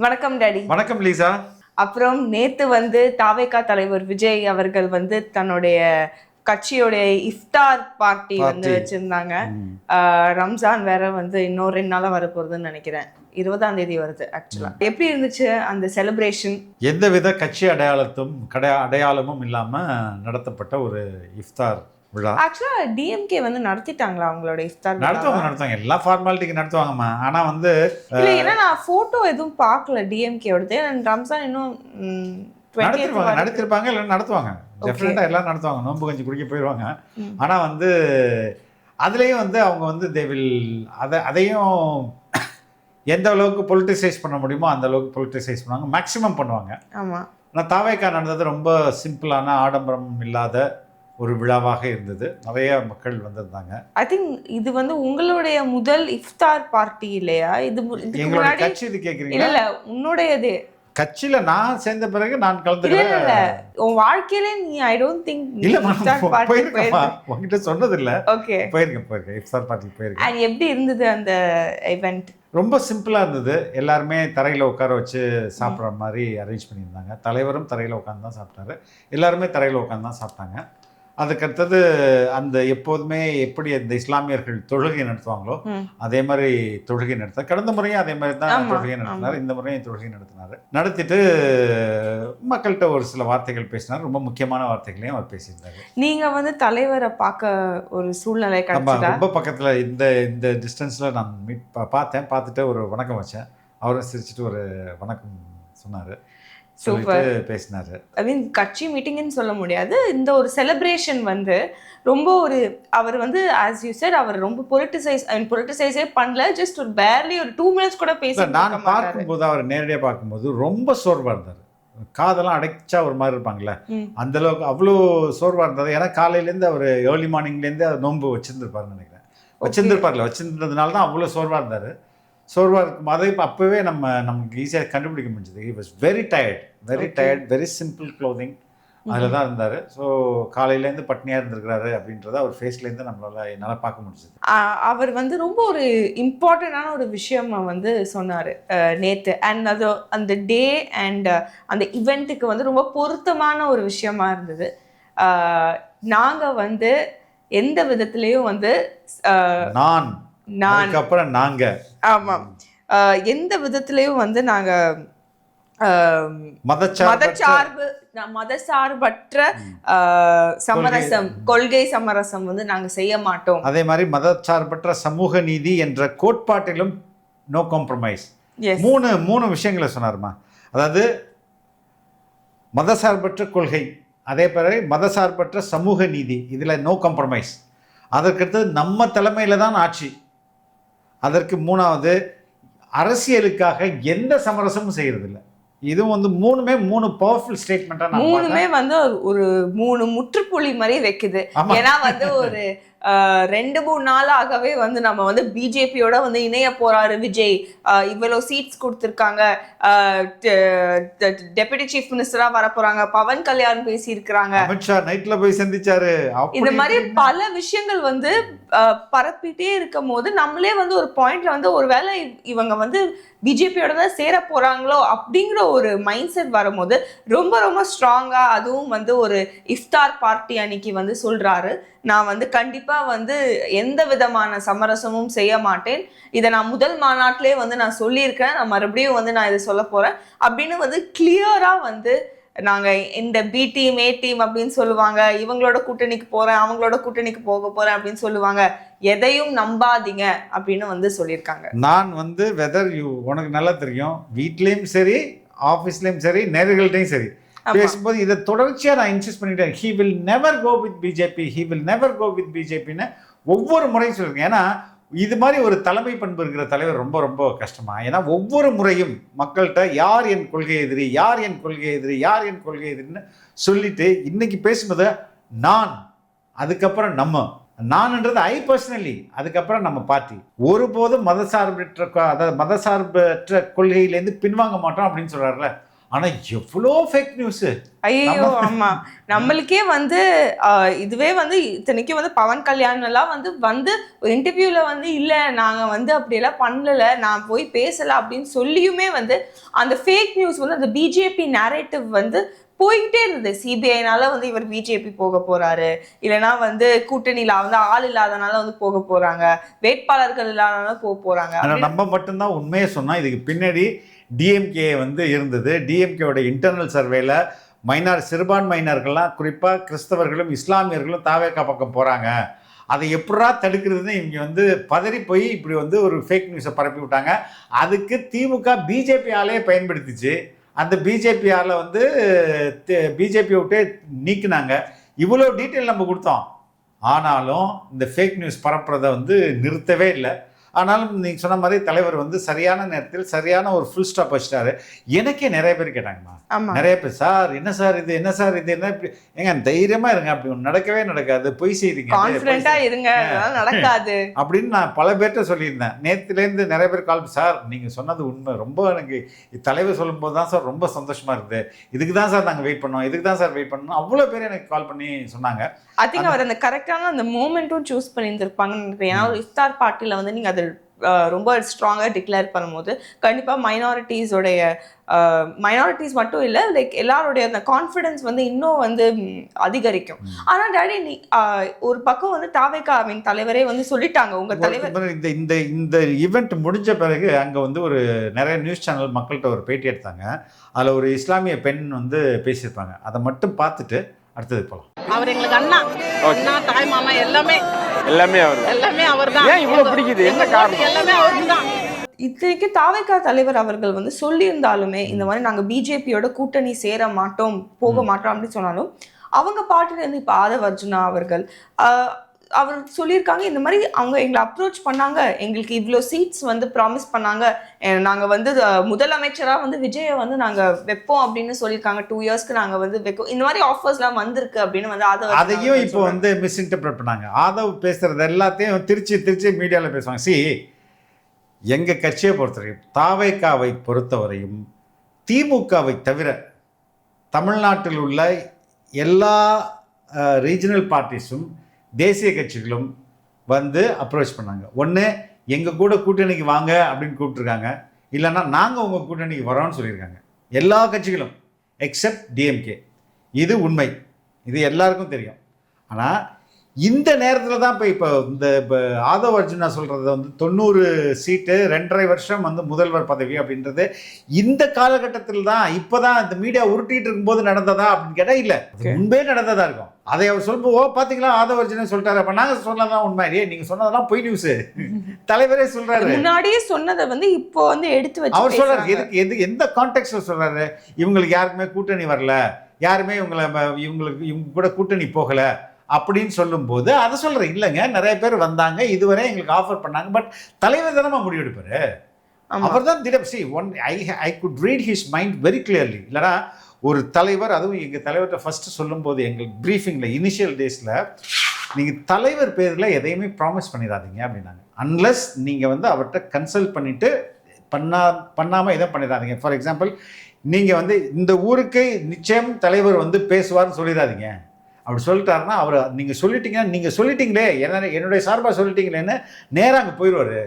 வணக்கம் டாடி. வணக்கம் லீசா. அப்புறம் நேத்து தாவேகா தலைவர் விஜய் அவர்கள் தன்னுடைய கட்சியோடைய இஃப்தார் பார்ட்டி வச்சிருந்தாங்க. ரம்ஜான் வேற இன்னும் 2 நாளா வரப்போறதுன்னு நினைக்கிறேன். 20ஆம் தேதி வருது. ஆக்சுவலா எப்படி இருந்துச்சு அந்த செலிப்ரேஷன்? எந்தவித கட்சி அடையாளமும் இல்லாம நடத்தப்பட்ட ஒரு இஃப்தார் விழா. ஆக்சுவலா டிஎம்கே நடத்திட்டாங்களா அவங்களோட இஃப்தார்? நடத்துவாங்க எல்லா ஃபார்மாலிட்டிக்கு நடத்துவாங்கம்மா. ஆனா இல்ல, ஏன்னா நான் போட்டோ எதுவும் பார்க்கல டிஎம்கேவோடது. ரம்ஜான் இன்னும் நடத்திருப்பாங்க இல்லை நடத்துவாங்க. டெஃபினட்டா எல்லாம் நடத்துவாங்க. நோன்பு கஞ்சி குடிக்க போயிடுவாங்க. ஆனா அதுலேயும் அவங்க அதையும் எந்த அளவுக்கு பொலிட்டிசைஸ் பண்ண முடியுமோ அந்த அளவுக்கு பொலிட்டிசைஸ் பண்ணுவாங்க, மேக்சிமம் பண்ணுவாங்க. ஆமாம். ஆனால் தாவேகா நடந்தது ரொம்ப சிம்பிளான, ஆடம்பரம் இல்லாத ஒரு விழாவாக இருந்தது. நிறைய மக்கள் வந்திருந்தாங்க. ஐ திங்க் இது உங்களுடைய முதல் இஃப்தார் பார்ட்டி இல்லையா? இது எங்களோட கட்சி இது கேட்குறீங்க? இல்ல, உன்னுடையது. கட்சியில நான் சேர்ந்த பிறகு நான் கலந்துக்கிறேன். உன் வாழ்க்கையில நீ ஐ டோன்ட் திங்க் உங்ககிட்ட சொன்னது இல்ல. ஓகே, போயிருக்கேன் இஃப்தார் பார்ட்டி போயிருக்கேன். அண்ட் எப்படி இருந்தது அந்த ஈவென்ட்? ரொம்ப சிம்பிளா இருந்தது. எல்லாருமே தரையில உட்கார வச்சு சாப்பிட்ற மாதிரி அரேஞ்ச் பண்ணியிருந்தாங்க. தலைவரும் தரையில உட்காந்து தான் சாப்பிட்டாரு. எல்லாருமே தரையில உட்காந்து தான் சாப்பிட்டாங்க. அதுக்கடுத்தது எப்போதுமே எப்படி இந்த இஸ்லாமியர்கள் தொழுகை நடத்துவாங்களோ அதே மாதிரி தொழுகை நடத்த, கடந்த முறையும் அதே மாதிரி தான் தொழுகை நடத்தினார். இந்த முறையும் தொழுகை நடத்திட்டு மக்கள்கிட்ட ஒரு சில வார்த்தைகள் பேசினார். ரொம்ப முக்கியமான வார்த்தைகளையும் அவர் பேசியிருந்தாரு. நீங்க தலைவரை பார்க்க ஒரு சூழ்நிலை ரொம்ப பக்கத்துல இந்த டிஸ்டன்ஸ்ல நான் பார்த்துட்டு ஒரு வணக்கம் வச்சேன். அவரும் சிரிச்சுட்டு ஒரு வணக்கம் சொன்னாரு. சூப்பர் பேசினாரு. ஐ மீன் கட்சி மீட்டிங்னு சொல்ல முடியாது, இந்த ஒரு செலிப்ரேஷன் ரொம்ப ஒரு அவர் ஆஸ் யூ செட் அவர் ரொம்ப பொலிட்டிசைஸே பண்ணல. ஜஸ்ட் ஒரு பேர்லி ஒரு 2 minutes கூட பேச. நான் பார்க்கும்போது அவர் நேரடியாக பார்க்கும்போது ரொம்ப சோர்வாக இருந்தார். காதெல்லாம் அடைச்சா ஒரு மாதிரி இருப்பாங்களே, அந்த அளவுக்கு அவ்வளோ சோர்வாக இருந்தது. ஏன்னா காலையிலேருந்து அவர் ஏர்லி மார்னிங்லேருந்து அதை நோன்பு வச்சிருந்துருப்பாருன்னு நினைக்கிறேன். வச்சிருந்ததுனால தான் அவ்வளோ சோர்வாக இருந்தார். சோர்வாக இருக்கும். அதை அப்போவே நமக்கு ஈஸியாக கண்டுபிடிக்க முடிஞ்சது. He was very tired, very simple clothing அதில் தான் இருந்தார். ஸோ காலையிலேருந்து பட்னியாக இருந்திருக்கிறாரு அப்படின்றத அவர் ஃபேஸ்லேருந்து என்னால் பார்க்க முடிஞ்சது. அவர் ரொம்ப ஒரு இம்பார்ட்டண்டான ஒரு விஷயம் சொன்னார் நேற்று. அண்ட் அது அந்த டே அண்ட் அந்த இவெண்ட்டுக்கு ரொம்ப பொருத்தமான ஒரு விஷயமா இருந்தது. நாங்கள் எந்த விதத்துலேயும் அப்புறம் நாங்க ஆமாம் எந்த விதத்திலையும் நாங்க மதசார்பற்ற சமரசம், கொள்கை சமரசம் நாங்க செய்ய மாட்டோம். அதே மாதிரி மதசார்பற்ற சமூக நீதி என்ற கோட்பாட்டிலும் நோ காம்ப்ரமைஸ். மூணு விஷயங்களை சொன்னாருமா. அதாவது மதசார்பற்ற கொள்கை, அதே மாதிரி மதசார்பற்ற சமூக நீதி, இதுல நோ காம்ப்ரமைஸ். அதற்கடுத்து நம்ம தலைமையில தான் ஆட்சி. அதற்கு மூணாவது அரசியலுக்காக எந்த சமரசமும் செய்யறதில்லை. இதுவும் மூணுமே 3 பவர்ஃபுல் ஸ்டேட்மெண்ட்டா, மூணுமே ஒரு 3 முற்றுப்புள்ளி மாதிரி வைக்குது. ஏன்னா ஒரு 2-3 நாளாகவே நம்ம பிஜேபியோட இணைய போறாரு விஜய். இவ்வளவு சீட்ஸ் கொடுத்துருக்காங்க, டெபுட்டி சீஃப் மினிஸ்டரா வர போறாங்க, பவன் கல்யாண் பேசி இருக்காங்க, அமித்ஷா நைட்ல போய் சந்திச்சாரு. இந்த மாதிரி பல விஷயங்கள் பரப்பிட்டே இருக்கும் போது நம்மளே ஒரு பாயிண்ட்ல ஒருவேளை இவங்க பிஜேபியோட தான் சேர போறாங்களோ அப்படிங்கிற ஒரு மைண்ட் செட் வரும்போது ரொம்ப ரொம்ப ஸ்ட்ராங்கா அதுவும் ஒரு இஃப்தார் பார்ட்டி அன்னைக்கு சொல்றாரு, நான் கண்டிப்பா எந்த விதமான சமரசமும் செய்ய மாட்டேன். இதை நான் முதல் மாநாட்டிலே நான் சொல்லியிருக்கேன், நான் மறுபடியும் நான் இதை சொல்ல போறேன் அப்படின்னு கிளியரா நாங்க இந்த பி டீம் ஏ டீம் அப்படின்னு சொல்லுவாங்க, இவங்களோட கூட்டணிக்கு போறேன் அவங்களோட கூட்டணிக்கு போக போறேன் அப்படின்னு சொல்லுவாங்க, எதையும் நம்பாதீங்க அப்படின்னு சொல்லியிருக்காங்க. நான் வெதர் உனக்கு நல்லா தெரியும், வீட்லயும் சரி ஆஃபீஸ்லயும் சரி நேர்கள்ட்டையும் சரி பேசும்போது இதை தொடர்ச்சியா நான் இன்சிஸ்ட் பண்ணிட்டேன். He will never go with பிஜேபின்னு ஒவ்வொரு முறையும் சொல்லியிருக்கேன். ஏன்னா இது மாதிரி ஒரு தலைமை பண்பு இருக்கிற தலைவர் ரொம்ப ரொம்ப கஷ்டமா. ஏன்னா ஒவ்வொரு முறையும் மக்கள்கிட்ட யார் என் கொள்கை எதிரின்னு சொல்லிட்டு இன்னைக்கு பேசும்போது நான், அதுக்கப்புறம் நம்ம, நான்ன்றது ஐ பர்சனலி, அதுக்கப்புறம் நம்ம பார்ட்டி ஒருபோதும் மதசார்பற்ற கொள்கையிலேருந்து பின்வாங்க மாட்டோம் அப்படின்னு சொல்றாருல, ஆனா எவ்வளோ ஃபேக் நியூஸ். ஐயோ ஆமா, நம்மளுக்கே வந்து இதுவே வந்து இத்தனைக்கும் வந்து பவன் கல்யாண் எல்லாம் வந்து ஒரு இன்டர்வியூல வந்து இல்ல நாங்க வந்து அப்படியெல்லாம் பண்ணல, நான் போய் பேசல அப்படின்னு சொல்லியுமே வந்து அந்த ஃபேக் நியூஸ் வந்து அந்த பிஜேபி நேரேட்டிவ் வந்து போய்கிட்டே இருந்தது. சிபிஐனால வந்து இவர் பிஜேபி போக போறாரு, இல்லைன்னா வந்து கூட்டணியில வந்து ஆள் இல்லாதனால வந்து போக போறாங்க, வேட்பாளர்கள் இல்லாதனால போக போறாங்க. ஆனா நம்ம மட்டும்தான் உண்மையை சொன்னா. இதுக்கு பின்னாடி டிஎம்கே வந்து இருந்தது. டிஎம்கேவோட இன்டர்னல் சர்வேல சிறுபான்மையினர்கள்லாம் குறிப்பாக கிறிஸ்தவர்களும் இஸ்லாமியர்களும் தாவேக்கா பக்கம் போகிறாங்க, அதை எப்படா தடுக்கிறதுன்னு இவங்க வந்து பதறி போய் இப்படி வந்து ஒரு ஃபேக் நியூஸை பரப்பி விட்டாங்க. அதுக்கு திமுக பிஜேபி ஆலையே பயன்படுத்திச்சு. அந்த பிஜேபி ஆளை வந்து பிஜேபி விட்டே நீக்கினாங்க. இவ்வளோ டீட்டெயில் நம்ம கொடுத்தோம். ஆனாலும் இந்த ஃபேக் நியூஸ் பரப்புறதை வந்து நிறுத்தவே இல்லை. ஆனாலும் நீங்கள் சொன்ன மாதிரி தலைவர் வந்து சரியான நேரத்தில் சரியான ஒரு ஃபுல் ஸ்டாப் வச்சிட்டாரு. எனக்கே நிறைய பேர் கேட்டாங்கம்மா, நிறைய பேர், சார் என்ன சார் இது, என்ன சார் இது, என்ன இப்படி, ஏங்க தைரியமா இருங்க, அப்படி ஒன்று நடக்கவே நடக்காது, பொய் செய்றீங்க, கான்ஃபிடென்ட்டா இருங்க, அதெல்லாம் நடக்காது அப்படின்னு நான் பல பேர்கிட்ட சொல்லியிருந்தேன். நேற்றுலேருந்து நிறைய பேர் கால், சார் நீங்கள் சொன்னது உண்மை, ரொம்ப எனக்கு தலைவர் சொல்லும்போது தான் சார் ரொம்ப சந்தோஷமா இருக்குது, இதுக்கு தான் சார் நாங்கள் வெயிட் பண்ணோம், இதுக்கு தான் சார் வெயிட் பண்ணோம், அவ்வளோ பேர் எனக்கு கால் பண்ணி சொன்னாங்க. ஐ திங்க் அவர் அந்த கரெக்டான அந்த மூமெண்ட்டும் சூஸ் பண்ணியிருந்திருப்பாங்கன்னு நினைக்கிறேன். ஏன்னா ஒரு இஃப்தார் பார்ட்டியில் வந்து நீங்கள் அது ரொம்ப ஸ்ட்ராங்காக டிக்ளேர் பண்ணும்போது கண்டிப்பாக மைனாரிட்டிஸ் மட்டும் இல்லை, லைக் எல்லாருடைய அந்த கான்ஃபிடன்ஸ் வந்து இன்னும் வந்து அதிகரிக்கும். ஆனால் டாடி நீ ஒரு பக்கம் வந்து தாவேகாவின் தலைவரே வந்து சொல்லிட்டாங்க, உங்கள் தலைவர் இந்த ஈவெண்ட் முடிஞ்ச பிறகு அங்கே வந்து ஒரு நிறைய நியூஸ் சேனல் மக்கள்கிட்ட ஒரு பேட்டி எடுத்தாங்க. அதில் ஒரு இஸ்லாமிய பெண் வந்து பேசியிருப்பாங்க. அதை மட்டும் பார்த்துட்டு அடுத்தது போகலாம். அவர் எங்களுக்கு அண்ணா, தாய் மாமா எல்லாமே அவர் தான். ஏன் இவ்வளவு பிடிக்குது, என்ன காரணம்? எல்லாமே அவருக்கு தான். இத்தனைக்கு தாவேகா தலைவர் அவர்கள் வந்து சொல்லியிருந்தாலுமே இந்த மாதிரி நாங்க பிஜேபியோட கூட்டணி சேர மாட்டோம், போக மாட்டோம் அப்படின்னு சொன்னாலும் அவங்க பார்ட்டில இருந்து இப்ப ஆதவ் அர்ஜுனா அவர்கள் அவர் சொல்லியிருக்காங்க, இந்த மாதிரி அவங்க எங்களை அப்ரோச் பண்ணாங்க, எங்களுக்கு இவ்வளோ சீட்ஸ் வந்து ப்ராமிஸ் பண்ணாங்க, நாங்கள் வந்து முதலமைச்சராக வந்து விஜயை வந்து நாங்கள் வைப்போம் அப்படின்னு சொல்லியிருக்காங்க, 2 இயர்ஸ்க்கு நாங்கள் வந்து வைப்போம், இந்த மாதிரி ஆஃபர்ஸ்லாம் வந்திருக்கு அப்படின்னு வந்து அதையும் இப்போ வந்து மிஸ்இன்டர்பிரட் பண்ணாங்க. ஆதவ் பேசுறது எல்லாத்தையும் திருச்சி மீடியாவில் பேசுவாங்க. எங்கள் கட்சியை பொறுத்தவரையும், தாவேகாவை பொறுத்தவரையும், திமுகவை தவிர தமிழ்நாட்டில் உள்ள எல்லா ரீஜனல் பார்ட்டிஸும் தேசிய கட்சிகளும் வந்து அப்ரோச் பண்ணாங்க. ஒன்று எங்கள் கூட கூட்டணிக்கு வாங்க அப்படின்னு கூப்பிட்ருக்காங்க, இல்லைன்னா நாங்கள் உங்கள் கூட்டணிக்கு வரோன்னு சொல்லியிருக்காங்க. எல்லா கட்சிகளும் எக்ஸப்ட் டிஎம்கே. இது உண்மை, இது எல்லாருக்கும் தெரியும். ஆனால் இந்த நேரத்தில் தான் இப்போ இந்த ஆதவ் அர்ஜுனா சொல்கிறது வந்து 90 சீட்டு 2.5 வருஷம் வந்து முதல்வர் பதவி அப்படின்றது இந்த காலகட்டத்தில் தான், இப்போ தான் இந்த மீடியா உருட்டிகிட்டு இருக்கும்போது நடந்ததா அப்படின்னு கேட்டால் இல்லை, முன்பே நடந்ததா இருக்கும். அதை அவர் சொல்லும்போது பார்த்தீங்களா ஆதவ் அர்ஜுனா சொல்லிட்டாரு, அப்போ நாங்கள் சொன்னதான் உண்மை, நீங்கள் சொன்னதெல்லாம் பொய் நியூஸு, தலைவரே சொல்கிறாரு. முன்னாடியே சொன்னதை வந்து இப்போ வந்து எடுத்து வச்சு அவர் சொல்கிறாரு. எந்த கான்டெக்ட்ல சொல்கிறாரு, இவங்களுக்கு யாருக்குமே கூட்டணி வரல, யாருமே இவங்க கூட கூட்டணி போகலை அப்படின்னு சொல்லும்போது அதை சொல்கிறேன். இல்லைங்க, நிறைய பேர் வந்தாங்க, இதுவரை எங்களுக்கு ஆஃபர் பண்ணாங்க, பட் தலைவர் தானே முடிவெடுப்பாரு. அவர் தான் I could read his mind very clearly. இல்லைனா ஒரு தலைவர், அதுவும் எங்கள் தலைவர்கிட்ட ஃபஸ்ட்டு சொல்லும்போது எங்கள் ப்ரீஃபிங்கில் இனிஷியல் டேஸில், நீங்கள் தலைவர் பேரில் எதையுமே ப்ராமிஸ் பண்ணிடாதீங்க அப்படின்னாங்க. அன்லஸ் நீங்கள் வந்து அவர்கிட்ட கன்சல்ட் பண்ணிவிட்டு பண்ணாமல் எதுவும் பண்ணிடாதீங்க. ஃபார் எக்ஸாம்பிள், நீங்கள் வந்து இந்த ஊருக்கு நிச்சயம் தலைவர் வந்து பேசுவார்னு சொல்லிடாதீங்க. அப்படி சொல்லிட்டாருன்னா அவர் நீங்கள் சொல்லிட்டீங்களே, என்னுடைய சார்பாக சொல்லிட்டீங்களேன்னு நேராக அங்கே போயிடுவார்.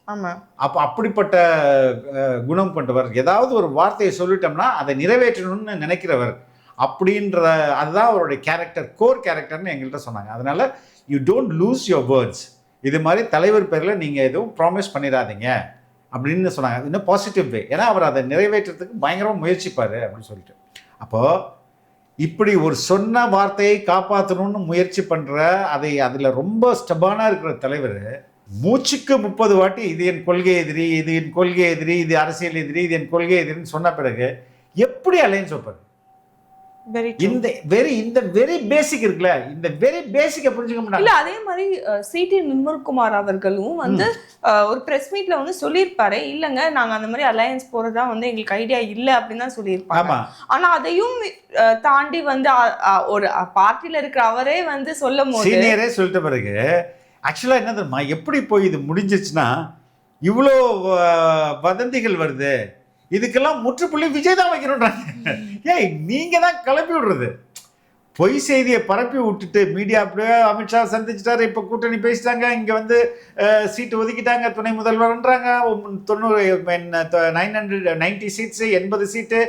ஆமாம். அப்போ அப்படிப்பட்ட குணம் கொண்டவர். ஏதாவது ஒரு வார்த்தையை சொல்லிட்டோம்னா அதை நிறைவேற்றணும்னு நினைக்கிறவர் அப்படின்ற, அதுதான் அவருடைய கேரக்டர், கோர் கேரக்டர்னு எங்கள்கிட்ட சொன்னாங்க. அதனால் you don't lose your words. இது மாதிரி தலைவர் பேரில் நீங்கள் எதுவும் ப்ராமிஸ் பண்ணிடாதீங்க அப்படின்னு சொன்னாங்க. இன்னும் பாசிட்டிவ் வே, ஏன்னா அவர் அதை நிறைவேற்றுறதுக்கு பயங்கரமாக முயற்சிப்பார் அப்படின்னு சொல்லிட்டு. அப்போது இப்படி ஒரு சொன்ன வார்த்தையை காப்பாற்றணும்னு முயற்சி பண்ணுற, அதில் ரொம்ப ஸ்டபானாக இருக்கிற தலைவர் மூச்சுக்கு 30 வாட்டி இது என் கொள்கை எதிரி, இது என் கொள்கை எதிரி, இது அரசியல் எதிரி, இது என் கொள்கை எதிரின்னு சொன்ன பிறகு எப்படி அலையன்ஸ் வைப்பார்? இந்த வெரி பேசிக் இருக்குல்ல, இந்த வெரி பேசிக்கை புரிஞ்சுக்க முடியல. இல்ல அதே மாதிரி சிடி நிர்மல்குமார் அவர்களும் வந்து ஒரு பிரஸ் மீட்ல வந்து சொல்லியிருப்பாரு, இல்லங்க நாங்க அந்த மாதிரி அலையன்ஸ் போறதா வந்து எங்களுக்கு ஐடியா இல்ல அப்படின்னு தான் சொல்லியிருப்பாங்க. ஆனா அதையும் தாண்டி வந்து ஒரு பார்ட்டில இருக்கிற அவரே வந்து சொல்லும் போது, சீனியரே சொல்லிட்ட பிறகு ஆக்சுவலா என்ன தெரியுமா, எப்படி போய் இது முடிஞ்சிச்சுன்னா, இவ்வளோ வதந்திகள் வருது, இதுக்கெல்லாம் முற்றுப்புள்ளி விஜய் தான் வைக்கணுன்றாங்க. ஏய் நீங்க தான் கிளப்பி விடுறது. பொய் செய்தியை பரப்பி விட்டுட்டு மீடியா அப்படியே அமித்ஷா சந்திச்சிட்டாரு, இப்போ கூட்டணி பேசிட்டாங்க, இங்கே வந்து சீட்டு ஒதுக்கிட்டாங்க, துணை முதல்வர்ன்றாங்க, 990 சீட்ஸு 80 சீட்டு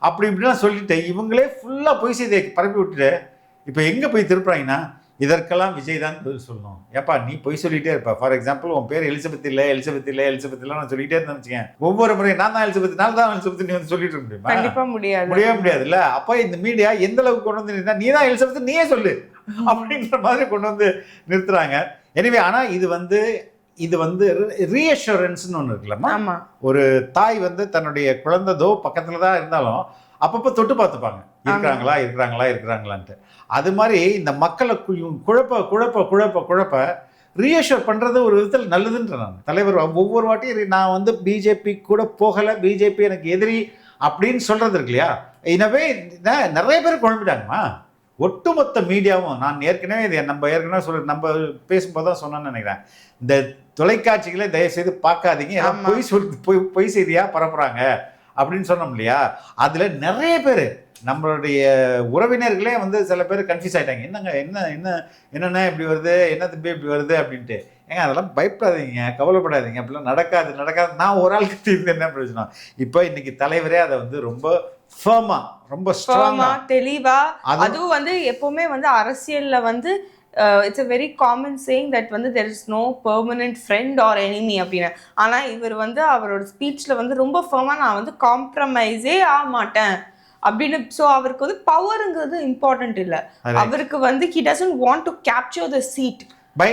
அப்படி இப்படிலாம் சொல்லிட்டு இவங்களே ஃபுல்லாக பொய் செய்தியை பரப்பி விட்டுட்டு இப்போ எங்கே போய் திருப்புறாங்கன்னா இதற்கெல்லாம் விஜய் தான் பதில் சொல்லணும். ஏப்பா நீ பொய் சொல்லிகிட்டே இருப்பா. ஃபார் எக்ஸாம்பிள் உன் பேர் எலிசபெத் இல்லை நான் சொல்லிகிட்டே இருந்தேன்னு வச்சுக்கேன், ஒவ்வொரு முறையும் நான் தான் எலிசபெத் நீ வந்து சொல்லிட்டு இருக்க முடியுமா? கண்டிப்பா முடியாதுல்ல. அப்போ இந்த மீடியா எந்த அளவுக்கு கொண்டு வந்து நீ தான் எலிசபெத் நீயே சொல்லு அப்படின்ற மாதிரி கொண்டு வந்து நிறுத்துறாங்க. எனவே ஆனால் இது வந்து ரீஅஷூரன்ஸ்னு ஒன்று இருக்குல்லம்மா. ஒரு தாய் வந்து தன்னுடைய குழந்தைதோ பக்கத்தில் தான் இருந்தாலும் அப்பப்போ தொட்டு பார்த்துப்பாங்க, இருக்கிறாங்களான்ட்டு. அது மாதிரி இந்த மக்களை குழப்ப ரீஅஷூர் பண்ணுறது ஒரு விதத்தில் நல்லதுன்ற நான் தலைவர் ஒவ்வொரு வாட்டியும் நான் வந்து பிஜேபி கூட போகலை, பிஜேபி எனக்கு எதிரி அப்படின்னு சொல்கிறது இருக்கு இல்லையா, எனவே நிறைய பேர் குழம்பிட்டாங்கம்மா. ஒட்டுமொத்த மீடியாவும் நான் ஏற்கனவே இது நம்ம பேசும்போது தான் சொன்னேன்னு நினைக்கிறேன், இந்த தொலைக்காட்சிகளை தயவுசெய்து பார்க்காதீங்க, பொய் செய்தியாக பரப்புகிறாங்க அப்படின்னு சொன்னோம் இல்லையா. அதில் நிறைய பேர் நம்மளுடைய உறவினர்களே வந்து சில பேர் கன்ஃபியூஸ் ஆகிட்டாங்க. என்னென்ன இப்படி வருது, என்ன தம்பி இப்படி வருது அப்படின்ட்டு. ஏங்க அதெல்லாம் பயப்படாதீங்க, கவலைப்படாதீங்க, அப்படிலாம் நடக்காது. நான் ஒரு ஆளுக்கு தீர்ந்து என்ன பிரயோஜனம். இப்போ இன்னைக்கு தலைவரே அதை வந்து ரொம்ப ஃபர்மா, ரொம்ப ஸ்ட்ராங்கா, தெளிவா, அதுவும் வந்து எப்பவுமே வந்து அரசியல்ல வந்து it's a very common saying that வந்து there is no permanent friend or enemy அப்படின்னு. ஆனா இவர் வந்து அவரோட ஸ்பீச்ல வந்து ரொம்ப ஃபர்மா நான் வந்து காம்ப்ரமைஸே ஆக மாட்டேன் அப்படின்னு. ஸோ அவருக்கு வந்து பவருங்கிறது இம்பார்ட்டன்ட் இல்லை, அவருக்கு வந்து he doesn't want to capture the seat by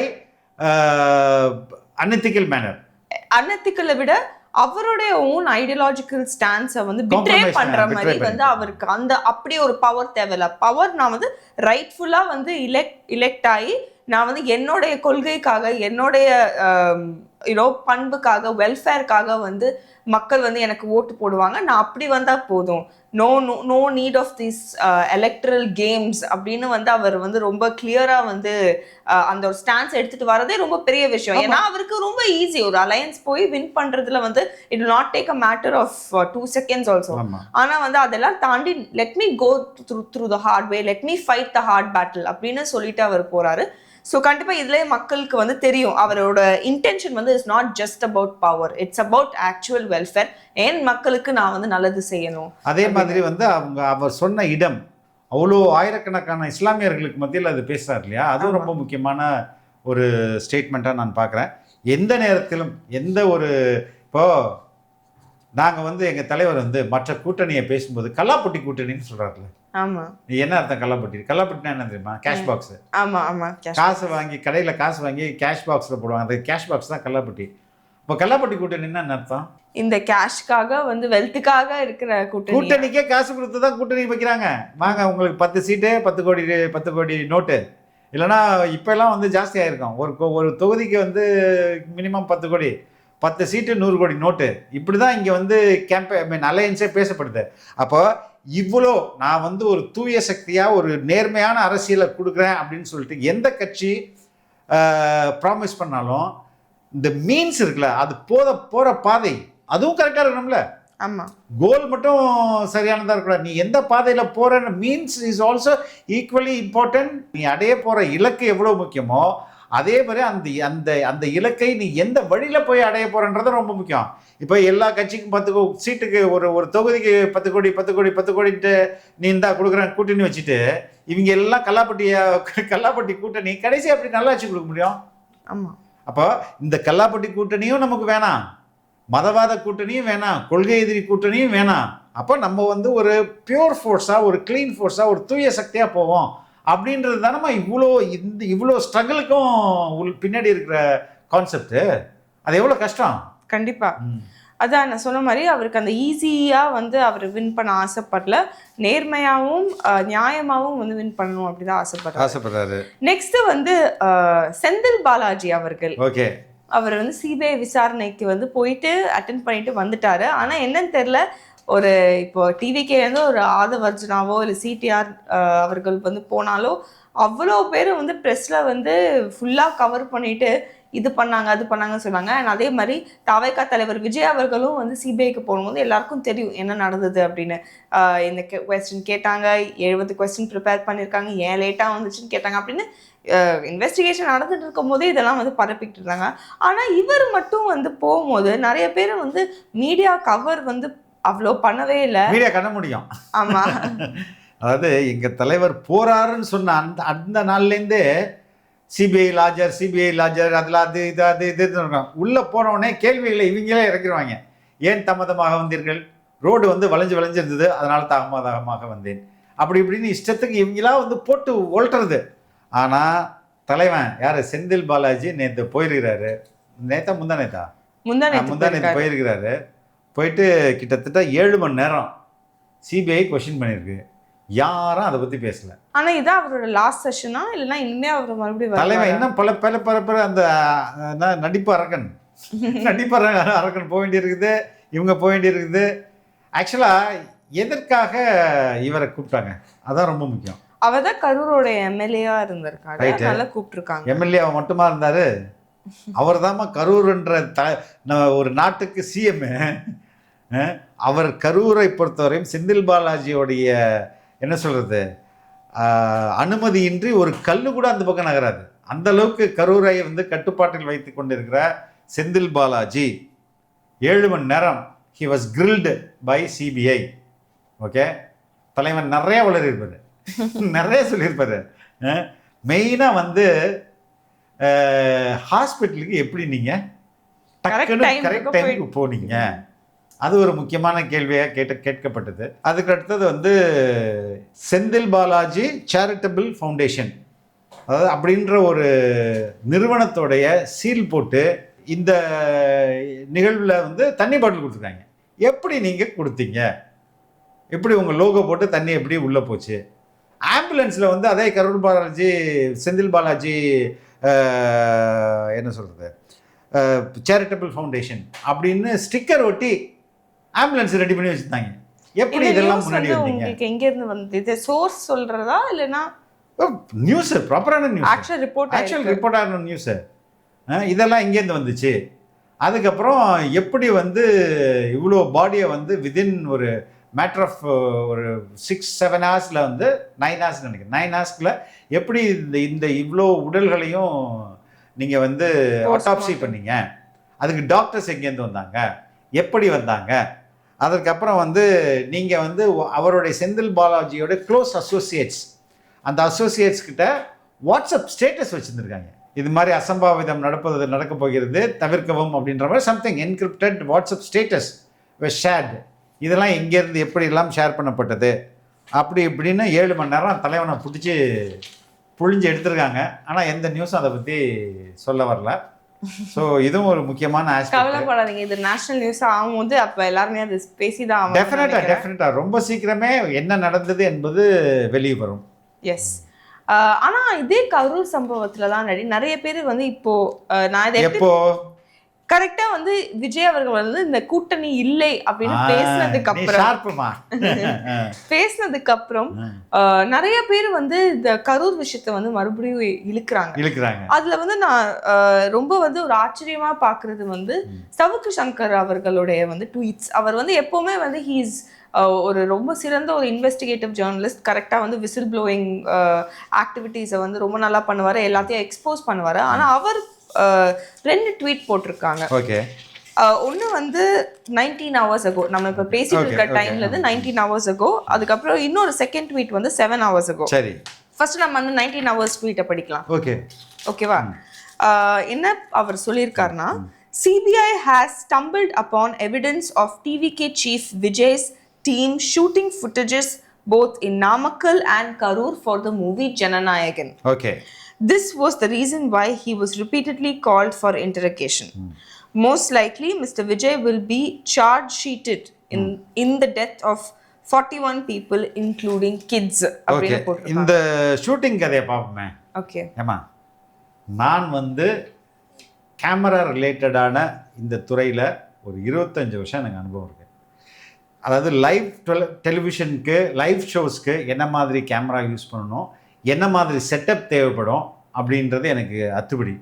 unethical manner. அன்எத்திக்கலை விட அவருடைய ஓன் ஐடியாலஜிக்கல் ஸ்டான்ஸை வந்து பிட்ரே பண்ற மாதிரி வந்து அவருக்கு அந்த அப்படி ஒரு பவர் தேவையில்ல. பவர் நான் வந்து ரைட்ஃபுல்லா வந்து இலெக்ட் ஆகி நான் வந்து என்னுடைய கொள்கைக்காக, என்னுடைய பண்புக்காக, வெல்ஃபேருக்காக வந்து மக்கள் வந்து எனக்கு ஓட்டு போடுவாங்க, நான் அப்படி வந்தா போதும், no need of this electoral games அப்படின்னு வந்து அவர் வந்து ரொம்ப கிளியரா வந்து அந்த ஒரு ஸ்டான்ஸ் எடுத்துட்டு வரதே ரொம்ப பெரிய விஷயம். ஏன்னா அவருக்கு ரொம்ப ஈஸி ஒரு அலையன்ஸ் போய் வின் பண்றதுல வந்து it will not take a matter of 2 seconds also. ஆனா வந்து அதெல்லாம் தாண்டி let me go through the hard way, let me fight the hard battle அப்படின்னு சொல்லிட்டு அவர் போறாரு. ஸோ கண்டிப்பாக இதுலேயே மக்களுக்கு வந்து தெரியும் அவரோட இன்டென்ஷன் வந்து it's not just about power, it's about actual welfare. ஏன் மக்களுக்கு நான் வந்து நல்லது செய்யணும். அதே மாதிரி வந்து அவர் சொன்ன இடம் அவ்வளோ ஆயிரக்கணக்கான இஸ்லாமியர்களுக்கு மத்தியில் அது பேசுகிறார் இல்லையா, அதுவும் ரொம்ப முக்கியமான ஒரு ஸ்டேட்மெண்ட்டாக நான் பார்க்குறேன். எந்த நேரத்திலும் எந்த ஒரு இப்போது நாங்கள் வந்து எங்கள் தலைவர் வந்து மற்ற கூட்டணியை பேசும்போது கல்லாப்பட்டி கூட்டணின்னு சொல்கிறாருல. ஆமாம், என்ன அர்த்தம் கல்லாப்பட்டினா என்ன தெரியுமா? Cash box. ஆமாம், காசு வாங்கி கடையில் காசு வாங்கி கேஷ் பாக்ஸில் போடுவாங்க, அந்த கேஷ் பாக்ஸ் தான் கல்லாப்பட்டி. இப்போ கல்லாப்பட்டி கூட்டணின்னா என்ன அர்த்தம்? இந்த கேஷ்காக வந்து வெல்த்துக்காக இருக்கிற கூட்டணிக்கே காசு கொடுத்து தான் கூட்டணி வைக்கிறாங்க. வாங்க உங்களுக்கு 10 சீட்டு 10 கோடி நோட்டு, இல்லைனா இப்போல்லாம் வந்து ஜாஸ்தி ஆகிருக்கும். ஒரு தொகுதிக்கு வந்து மினிமம் 10 கோடி, 10 சீட்டு 100 கோடி நோட்டு, இப்படி தான் இங்கே வந்து அலையன்ஸே பேசப்படுது. அப்போ இவ்வளோ நான் வந்து ஒரு தூய சக்தியாக ஒரு நேர்மையான அரசியலை கொடுக்குறேன் அப்படின்னு சொல்லிட்டு எந்த கட்சி ப்ராமிஸ் பண்ணாலும் இந்த மீன்ஸ் இருக்குல்ல, அது போகிற பாதை அதுவும் கரெக்டாக இருக்கணும்ல. ஆமாம், கோல் மட்டும் சரியானதாக இருக்கக்கூடாது. நீ எந்த பாதையில் போகிற means is also equally important. நீ அடைய போகிற இலக்கு எவ்வளோ முக்கியமோ அதே மாதிரி அந்த இலக்கை நீ எந்த வழியில் போய் அடைய போகிறன்றது ரொம்ப முக்கியம். இப்போ எல்லா கட்சிக்கும் 10 சீட்டுக்கு ஒரு தொகுதிக்கு 10 கோடின்ட்டு நீ இந்தா கொடுக்குறேன் கூட்டணி வச்சுட்டு இவங்க எல்லாம் கல்லாப்பட்டி கூட்டணி கடைசி அப்படி நல்லா வச்சு கொடுக்க முடியும். ஆமாம், அப்போ இந்த கல்லாப்பட்டி கூட்டணியும் நமக்கு வேணாம், மதவாத கூட்டணியும் வேணாம், கொள்கை எதிரி கூட்டணியும் வேணாம். அப்போ நம்ம வந்து ஒரு பியூர் ஃபோர்ஸாக, ஒரு க்ளீன் ஃபோர்ஸாக, ஒரு தூய சக்தியாக போவோம் அப்படின்றது தானம்மா இவ்வளோ ஸ்ட்ரகிளுக்கும் பின்னாடி இருக்கிற கான்செப்ட். அது எவ்வளோ கஷ்டம். கண்டிப்பா. அதான் நான் சொன்ன மாதிரி அவருக்கு அந்த ஈஸியா வந்து அவர் வின் பண்ண ஆசைப்படல, நேர்மையாகவும் நியாயமாகவும் வந்து வின் பண்ணணும் அப்படிதான் ஆசைப்படுறாரு. நெக்ஸ்ட் வந்து செந்தில் பாலாஜி அவர்கள், ஓகே, அவர் வந்து சிபிஐ விசாரணைக்கு வந்து போயிட்டு அட்டென்ட் பண்ணிட்டு வந்துட்டாரு. ஆனா என்னன்னு தெரியல, ஒரு இப்போ டிவிக்கே வந்து ஒரு ஆதவர்ஜனாவோ இல்லை சிடிஆர் அவர்கள் வந்து போனாலோ அவ்வளோ பேர் வந்து ப்ரெஸ்ல வந்து ஃபுல்லாக கவர் பண்ணிட்டு இது பண்ணாங்க அது பண்ணாங்கன்னு சொன்னாங்க. அண்ட் அதே மாதிரி தவைக்கா தலைவர் விஜய் அவர்களும் வந்து சிபிஐக்கு போகும்போது எல்லாருக்கும் தெரியும் என்ன நடந்தது அப்படின்னு. இந்த கொஸ்டின் கேட்டாங்க, 70 கொஸ்டின் ப்ரிப்பேர் பண்ணியிருக்காங்க, ஏன் லேட்டாக வந்துச்சுன்னு கேட்டாங்க அப்படின்னு இன்வெஸ்டிகேஷன் நடந்துட்டு இருக்கும் போதே இதெல்லாம் வந்து பரப்பிக்கிட்டு இருந்தாங்க. ஆனால் இவர் மட்டும் வந்து போகும்போது நிறைய பேர் வந்து மீடியா கவர் வந்து அவ்வளோ பண்ணவே இல்லை. மீடியா கண்ண முடியும். ஆமாம், அதாவது எங்கள் தலைவர் போறாருன்னு சொன்ன அந்த நாள்லேருந்தே சிபிஐ லாஜர் அதில் அது இது இருக்கும். உள்ளே போனவுடனே கேள்விகளை இவங்களே இறக்கிடுவாங்க. ஏன் தாமதமாக வந்தீர்கள், ரோடு வந்து வளைஞ்சு இருந்தது அதனால் தாமதமாக வந்தேன், அப்படி இப்படின்னு இஷ்டத்துக்கு இவங்களாம் வந்து போட்டு ஒல்ட்டுறது. ஆனால் தலைவன் யார், செந்தில் பாலாஜி நேற்று போயிருக்கிறாரு. முந்தானேத்து போயிருக்கிறாரு. போயிட்டு கிட்டத்தட்ட 7 மணி நேரம் சிபிஐ கொஸ்டின் பண்ணியிருக்கு. யாரும் அதை பற்றி பேசல. ஆனால் இதான் அவரோட லாஸ்ட் செஷனா இல்லைன்னா இனிமே அவர் மறுபடியும் தலைவன் இன்னும் பல அந்த நடிப்பு அரக்கன் போக வேண்டியிருக்குது, இவங்க போக வேண்டியிருக்குது. ஆக்சுவலாக எதற்காக இவரை கூப்பிட்டாங்க அதான் ரொம்ப முக்கியம். அவர் தான் கரூரோட எம்எல்ஏவா இருந்திருக்காரு, நல்லா கூப்பிட்டுருக்காங்க. எம்எல்ஏ மட்டுமா இருந்தாரு, அவர் தாம்மா கரூர்ன்ற ஒரு நாட்டுக்கு சிஎம். அவர் கரூரை பொறுத்தவரையும் செந்தில் பாலாஜியோடைய என்ன சொல்றது அனுமதியின்றி ஒரு கல்லு கூட அந்த பக்கம் நகராது. அந்த அளவுக்கு கரூரை வந்து கட்டுப்பாட்டில் வைத்து கொண்டிருக்கிற செந்தில் பாலாஜி 7 மணி நேரம் he was grilled by CBI. Okay, தலைவன் நிறைய வளர்ப்பாரு, நிறைய சொல்லியிருப்பாரு. மெயினாக வந்து ஹாஸ்பிட்டலுக்கு எப்படி நீங்கள் டக்குன்னு கரெக்ட் டைமுக்கு போனீங்க, அது ஒரு முக்கியமான கேள்வியாக கேட்கப்பட்டது. அதுக்கு அடுத்தது வந்து செந்தில் பாலாஜி சேரிட்டபிள் ஃபவுண்டேஷன் அதாவது அப்படின்ற ஒரு நிறுவனத்தோடைய சீல் போட்டு இந்த நிகழ்வில் வந்து தண்ணி பாட்டில் கொடுத்துருக்காங்க. எப்படி நீங்கள் கொடுத்தீங்க, எப்படி உங்கள் லோகோ போட்டு தண்ணி எப்படி உள்ளே போச்சு? ஆம்புலன்ஸில் வந்து அதே கரூர் பாலாஜி செந்தில் பாலாஜி என்ன சொல்கிறது சேரிட்டபிள் ஃபவுண்டேஷன் அப்படின்னு ஸ்டிக்கர் ஒட்டி ஆம்புலன்ஸ் ரெடி பண்ணி வச்சுருந்தாங்க. எப்படி இதெல்லாம் முன்னாடி வந்தீங்க? எங்கேருந்து வந்து இது சோர்ஸ் சொல்கிறதா இல்லைன்னா நியூஸ் ப்ராப்பரான நியூஸ், ஆக்சுவல் ரிப்போர்ட்டான நியூஸு, இதெல்லாம் எங்கேருந்து வந்துச்சு? அதுக்கப்புறம் எப்படி வந்து இவ்வளோ பாடியை வந்து விதின் ஒரு மேட்டர் ஆஃப் ஒரு 6-7 ஹவர்ஸில் வந்து 9 ஹவர்ஸ் நினைக்கிறேன் 9 ஹவர்ஸ்க்குள்ள எப்படி இந்த இவ்வளோ உடல்களையும் நீங்கள் வந்து ஆட்டாப்சி பண்ணீங்க? அதுக்கு டாக்டர்ஸ் எங்கேருந்து வந்தாங்க, எப்படி வந்தாங்க? அதற்கப்புறம் வந்து நீங்கள் வந்து அவருடைய செந்தில் பாலாஜியோட க்ளோஸ் அசோசியேட்ஸ், அந்த அசோசியேட்ஸ் கிட்ட வாட்ஸ்அப் ஸ்டேட்டஸ் வச்சுருந்துருக்காங்க. இது மாதிரி அசம்பாவிதம் நடக்க போகிறது தவிர்க்கவும் அப்படின்ற மாதிரி something encrypted WhatsApp status shared. இதெல்லாம் எங்கேருந்து எப்படியெல்லாம் ஷேர் பண்ணப்பட்டது அப்படி இப்படின்னு 7 மணி நேரம் தலைவனை பிடிச்சி புழிஞ்சு எடுத்திருக்காங்க. ஆனால் எந்த நியூஸும் அதை பற்றி சொல்ல வரல. ஸோ இதுவும் ஒரு முக்கியமான ஆஸ்பெக்ட். கவலைப்படாதீங்க, இது நேஷனல் நியூஸ் ஆகும்போது அப்போ எல்லாருமே அது பேசி தான் டெஃபினட்டாக ரொம்ப சீக்கிரமே என்ன நடந்தது என்பது வெளியே வரும். எஸ். ஆனால் இதே கரூர் சம்பவத்தில் தான் நிறைய பேர் வந்து இப்போ நான் இதை எப்போ கரெக்டா வந்து விஜய் அவர்கள் வந்து இந்த கூட்டணி இல்லை அப்படின்னு பேசினதுக்கு அப்புறம் நிறைய பேர் வந்து இந்த கரூர் விஷயத்தை வந்து மறுபடியும் இழுக்கிறாங்க. அதுல வந்து நான் ரொம்ப வந்து ஒரு ஆச்சரியமா பாக்குறது வந்து சவுக்கு சங்கர் அவர்களுடைய வந்து ட்வீட்ஸ். அவர் வந்து எப்பவுமே வந்து ஹீஸ் ஒரு ரொம்ப சிறந்த ஒரு இன்வெஸ்டிகேட்டிவ் ஜேர்னலிஸ்ட், கரெக்டாக வந்து விசில் ப்ளோயிங் ஆக்டிவிட்டீஸை வந்து ரொம்ப நல்லா பண்ணுவார், எல்லாத்தையும் எக்ஸ்போஸ் பண்ணுவார். ஆனால் அவர் 2 ட்வீட் போட்டிருக்காங்க. ஓகே, ஒன்று வந்து 19 hours ago, நம்ம இப்போ பேசிட்டு இருக்க டைம்லேருந்து 19 hours ago. அதுக்கப்புறம் இன்னொரு செகண்ட் ட்வீட் வந்து 7 hours ago. சரி, ஃபர்ஸ்ட் நம்ம வந்து 19 hours ட்வீட்டை படிக்கலாம். ஓகேவா? என்ன அவர் சொல்லியிருக்காருன்னா, CBI has stumbled upon evidence of TVK chief Vijay's team shooting footages both in Namakkal and Karur for the movie Jananayagan. Okay. This was the reason why he was repeatedly called for interrogation. Most likely, Mr. Vijay will be charge sheeted in the death of 41 people, including kids. Okay. இந்த shooting கதையை பார்ப்போமே. Okay, ஏமா நான் வந்து camera ரிலேட்டடான இந்த துறையில் ஒரு 25 வருஷம் எனக்கு அனுபவம் இருக்குது. அதாவது லைவ் டெலிவிஷனுக்கு லைவ் ஷோஸ்க்கு என்ன மாதிரி கேமரா யூஸ் பண்ணணும், என்ன மாதிரி செட்டப் தேவைப்படும் அப்படின்றது எனக்கு அத்துப்படி.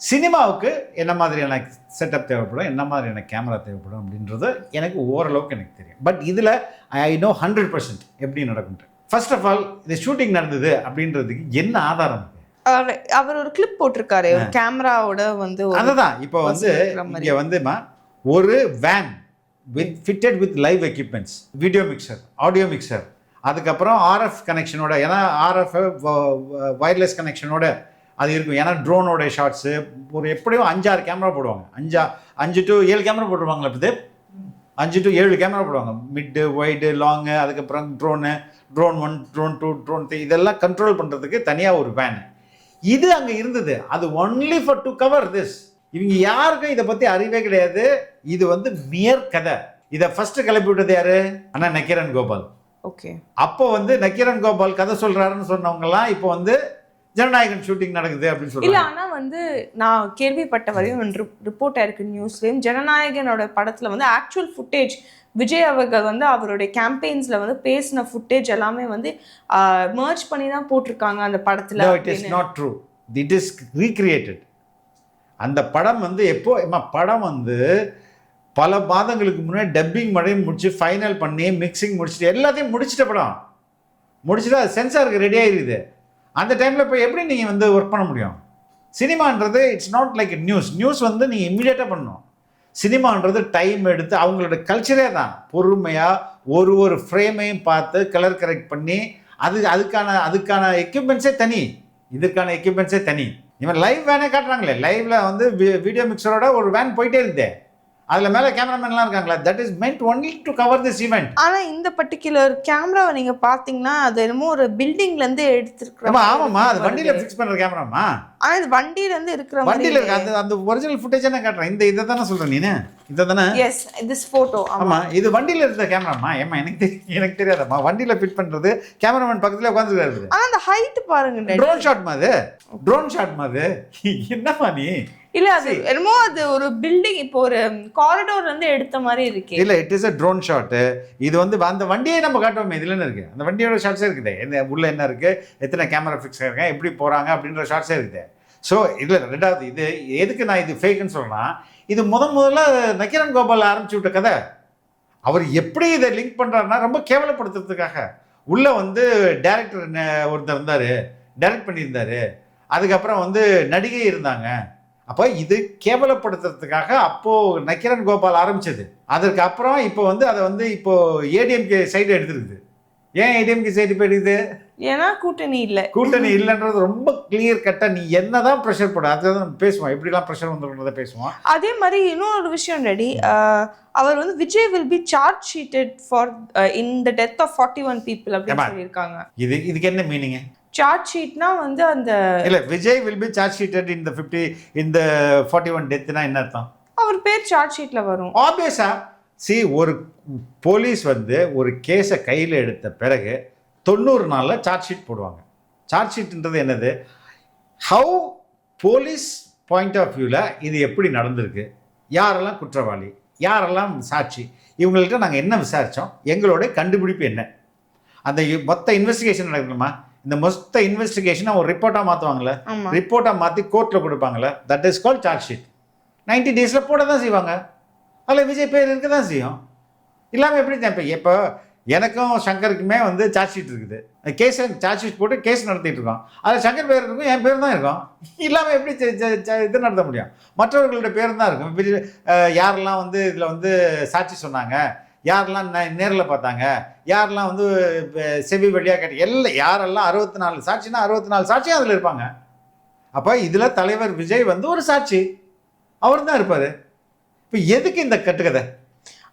சினிமாவுக்கு என்ன மாதிரியான செட்டப் தேவைப்படும், என்ன மாதிரியான கேமரா தேவைப்படும் அப்படின்றது எனக்கு ஓரளவுக்கு எனக்கு தெரியும். பட் இதில் ஐ நோ 100% எப்படி நடக்கும்ட்டு. ஃபர்ஸ்ட் ஆஃப் ஆல் இந்த ஷூட்டிங் நடந்தது அப்படின்றதுக்கு என்ன ஆதாரம்? அவர் ஒரு கிளிப் போட்டிருக்காரு ஒரு கேமராவோட வந்து. அதுதான் இப்போ வந்து இங்கே வந்துமா ஒரு van fitted with live equipments, video mixer, audio mixer, அதுக்கப்புறம் ஆர்எஃப் கனெக்ஷனோட, ஏன்னா ஆர்எஃப் வயர்லெஸ் கனெக்ஷனோட அது இருக்கும். ஏன்னா ட்ரோனோட ஷாட்ஸு ஒரு எப்படியும் 5-6 கேமரா போடுவாங்க. 5 to 7 கேமரா போட்டுருவாங்களா இப்போ 5 to 7 கேமரா போடுவாங்க. மிட்டு, வைடு, லாங்கு, அதுக்கப்புறம் ட்ரோன் 1, ட்ரோன் 2, ட்ரோன் 3 இதெல்லாம் கண்ட்ரோல் பண்ணுறதுக்கு தனியாக ஒரு வேன் இது அங்கே இருந்தது. அது only for to cover this. இவங்க யாருக்கும் இதை பற்றி அறிவே கிடையாது. இது வந்து மியர் கதை. இதை ஃபர்ஸ்ட் கிளப்பி விட்டது யாரு? அண்ணா நக்கீரன் கோபால். ஓகே. அப்போ வந்து நக்கீரன் கோபால் கதை சொல்றாருன்னு சொன்னவங்கலாம் இப்போ வந்து ஜனநாயகன் ஷூட்டிங் நடக்குது அப்படின்னு சொல்றாங்க. இல்ல ஆனா வந்து நான் கேள்விப்பட்ட வரையும் ரிப்போர்ட் ஆயிருக்கு நியூஸ்லயும், ஜனநாயகனோட படத்துல வந்து ஆக்சுவல் ஃபுட்டேஜ் விஜய் அவர்கள் வந்து அவருடைய கேம்பெயின்ஸ்ல வந்து பேசின ஃபுட்டேஜ் எல்லாமே வந்து மர்ஜ் பண்ணி தான் போட்டிருக்காங்க அந்த படத்துல. No, it is not true. It is recreated. அந்த படம் வந்து எப்போ படம் வந்து பல மாதங்களுக்கு முன்னாடி டப்பிங் மழையும் முடிச்சு ஃபைனல் பண்ணி மிக்சிங் முடிச்சுட்டு எல்லாத்தையும் முடிச்சிட்ட படம் முடிச்சுட்டு அது சென்சாருக்கு ரெடி ஆகிருக்குது. அந்த டைமில் இப்போ எப்படி நீங்கள் வந்து ஒர்க் பண்ண முடியும்? சினிமான்றது இட்ஸ் நாட் லைக் நியூஸ் வந்து நீங்கள் இம்மிடியேட்டாக பண்ணணும். சினிமான்றது டைம் எடுத்து அவங்களோட கல்ச்சரே தான் பொறுமையாக ஒரு ஃப்ரேமையும் பார்த்து கலர் கரெக்ட் பண்ணி அதுக்கான எக்யூப்மெண்ட்ஸே தனி, இதற்கான எக்யூப்மெண்ட்ஸே தனி. இவன் லைவ் வேனே காட்டுறாங்களே, லைவ்ல வந்து வீடியோ மிக்சரோட ஒரு வேன் போயிட்டே இருந்தே, அதில் மேலே கேமராமேன்லாம் இருக்காங்களா. That is மென்ட் only to cover this event. ஆனால் இந்த பர்டிகுலர் கேமராவை நீங்கள் பார்த்தீங்கன்னா அது என்னமோ ஒரு பில்டிங்லேருந்து எடுத்துருக்கோம். ஆமாம்மா, அது வண்டியில் ஃபிக்ஸ் பண்ணுற கேமராமா. ஆனால் இது வண்டியிலேருந்து இருக்கிற வண்டியில் இருக்கு. அந்த ஒரிஜினல் ஃபுட்டேஜ் என்ன காட்டுறேன். இதை தானே சொல்கிறேன் நீனு, இதை தானே? Yes, this photo. ஆமாம், இது வண்டியில் இருந்த கேமராமா. ஏமா எனக்கு தெரியாதம்மா. வண்டியில் ஃபிட் பண்ணுறது கேமராமேன் பக்கத்தில் உட்காந்துருக்காரு. ஆனால் அந்த ஹைட் பாருங்க, ட்ரோன் ஷாட் மாதிரி. ட்ரோன் ஷாட் மாதிரி என்னம்மா நீ? இல்ல அது என்னமோ அது ஒரு பில்டிங் இப்போ ஒரு காரிடோர்ல இருந்து எடுத்த மாதிரி இருக்கு. இல்ல, it is a drone shot. இது வந்து அந்த வண்டியை நம்ம காட்டுவோமே, இதுல என்ன இருக்கு? அந்த வண்டியோட ஷாட்ஸே இருக்குது. என்ன உள்ள என்ன இருக்கு, எத்தனை கேமரா ஃபிக்ஸ் ஆயிருக்கா, எப்படி போறாங்க அப்படின்ற ஷாட்ஸே இருக்குது. ஸோ இதுல ரெண்டாவது இது எதுக்கு நான் இது ஃபேக்குன்னு சொல்றேன்னா, இது முதல்ல நக்கீரன் கோபால் ஆரம்பிச்சு விட்ட கதை. அவர் எப்படி இதை லிங்க் பண்றாருன்னா ரொம்ப கேவலப்படுத்துறதுக்காக. உள்ள வந்து டைரக்டர் ஒருத்தர் இருந்தாரு, டைரக்ட் பண்ணியிருந்தாரு, அதுக்கப்புறம் வந்து நடிகை இருந்தாங்க. அப்போ இது கேவலப்படுத்துறதுக்காக அப்போது நக்கீரன் கோபால் ஆரம்பிச்சது. அதற்கு அப்புறம் இப்போ வந்து அதை வந்து இப்போ ஏடிஎம்கே சைடு எடுத்துருக்குது. ஏன் ஏடிஎம்கே சைடு இப்போ எடுக்குது? ஏன்னா கூட்டணி இல்லைன்றது ரொம்ப கிளியர் கட்டாக. நீ என்னதான் ப்ரெஷர் போட அதை தான் பேசுவோம், எப்படிலாம் ப்ரெஷர் வந்துருன்றதை பேசுவோம். அதே மாதிரி இன்னொரு விஷயம் ரெடி, அவர் வந்து Vijay will be charge sheeted for in the death of 41 people அப்படின்னு சொல்லியிருக்காங்க. இதுக்கு என்ன மீனிங்? சார்ஜ் ஷீட்னா வந்து அந்த இல்ல Vijay will be charge sheeted இந்த 41 டெத்னா என்ன அர்த்தம்? அவர் பேர் சார்ஜ் ஷீட்ல வரும் ஆப்வியஸா. ஒரு போலீஸ் வந்து ஒரு கேஸை கையில் எடுத்த பிறகு 90 நாளில் சார்ஜ் ஷீட் போடுவாங்க. சார்ஜ் ஷீட்ன்றது என்னது? ஹவு போலீஸ் பாயிண்ட் ஆஃப் வியூவில் இது எப்படி நடந்திருக்கு, யாரெல்லாம் குற்றவாளி, யாரெல்லாம் சாட்சி, இவங்கள்ட்ட நாங்கள் என்ன விசாரித்தோம், எங்களோட கண்டுபிடிப்பு என்ன, அந்த மொத்த இன்வெஸ்டிகேஷன் நடக்கணுமா? இந்த மொத்த இன்வெஸ்டிகேஷனை ஒரு ரிப்போர்ட்டாக மாற்றுவாங்களே, ரிப்போர்ட்டாக மாற்றி கோர்ட்டில் கொடுப்பாங்களே, that is call charge sheet. 90 days போட தான் செய்வாங்க. அதில் விஜய் பேர் இருக்க தான் செய்யும். இல்லாமல் எப்படி? இப்போ எனக்கும் சங்கருக்குமே வந்து சார்ஜ் ஷீட் இருக்குது. கேஸை சார்ஜ் ஷீட் போட்டு கேஸ் நடத்திட்டு இருக்கோம். அதில் சங்கர் பேர் இருக்கும், என் பேர் தான் இருக்கும். இல்லாமல் எப்படி இது நடத்த முடியும்? மற்றவர்களோட பேர் தான் இருக்கும். யாரெல்லாம் வந்து இதில் வந்து சாட்சி சொன்னாங்க, யாரெல்லாம் நேரில் பார்த்தாங்க, யாரெல்லாம் வந்து செவி வழியாக கேட்டு எல்லாம், யாரெல்லாம் 64 சாட்சினா 64 சாட்சியும் அதில் இருப்பாங்க. அப்போ இதில் தலைவர் விஜய் வந்து ஒரு சாட்சி, அவர் தான் இருப்பார். இப்போ எதுக்கு இந்த கட்டுக்கதை?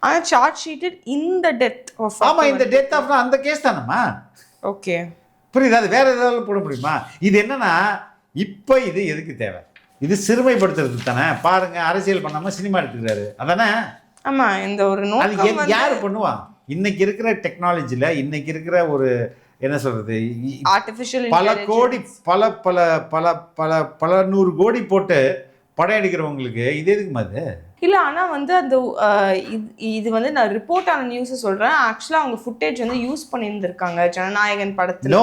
ஆனால் சார்ஜ் ஷீட்டட் இந்த டெத் ஆஃப். ஆமாம், இந்த டெத் ஆஃப் அந்த கேஸ் தானம்மா. ஓகே, புரியுது. அது வேற ஏதாவது போட முடியுமா? இது என்னன்னா, இப்போ இது எதுக்கு தேவை? இது சிறுமைப்படுத்துறது தானே. பாருங்க, அரசியல் பண்ணாமல் சினிமா எடுத்துக்கிறாரு, அதானே? ஆமா, இந்த ஒரு நோக்கம் யாரு பண்ணுவா? இன்னைக்கு இருக்கிற டெக்னாலஜில, இன்னைக்கு இருக்கிற ஒரு என்ன சொல்றது, ஆர்டிஃபிஷியல் பல கோடி பல பல பல பல பல 100 கோடி போட்டு படம் எடுக்கிறவங்களுக்கு இது எதுக்கு மாதிரி? இல்ல ஆனா வந்து அந்த இது வந்து நான் ரிப்போர்ட் ஆன நியூஸ் சொல்றேன். ஆக்சுவலா அவங்க ஃபுட்டேஜ் வந்து யூஸ் பண்ணியிருந்திருக்காங்க ஜனநாயகன் படத்துல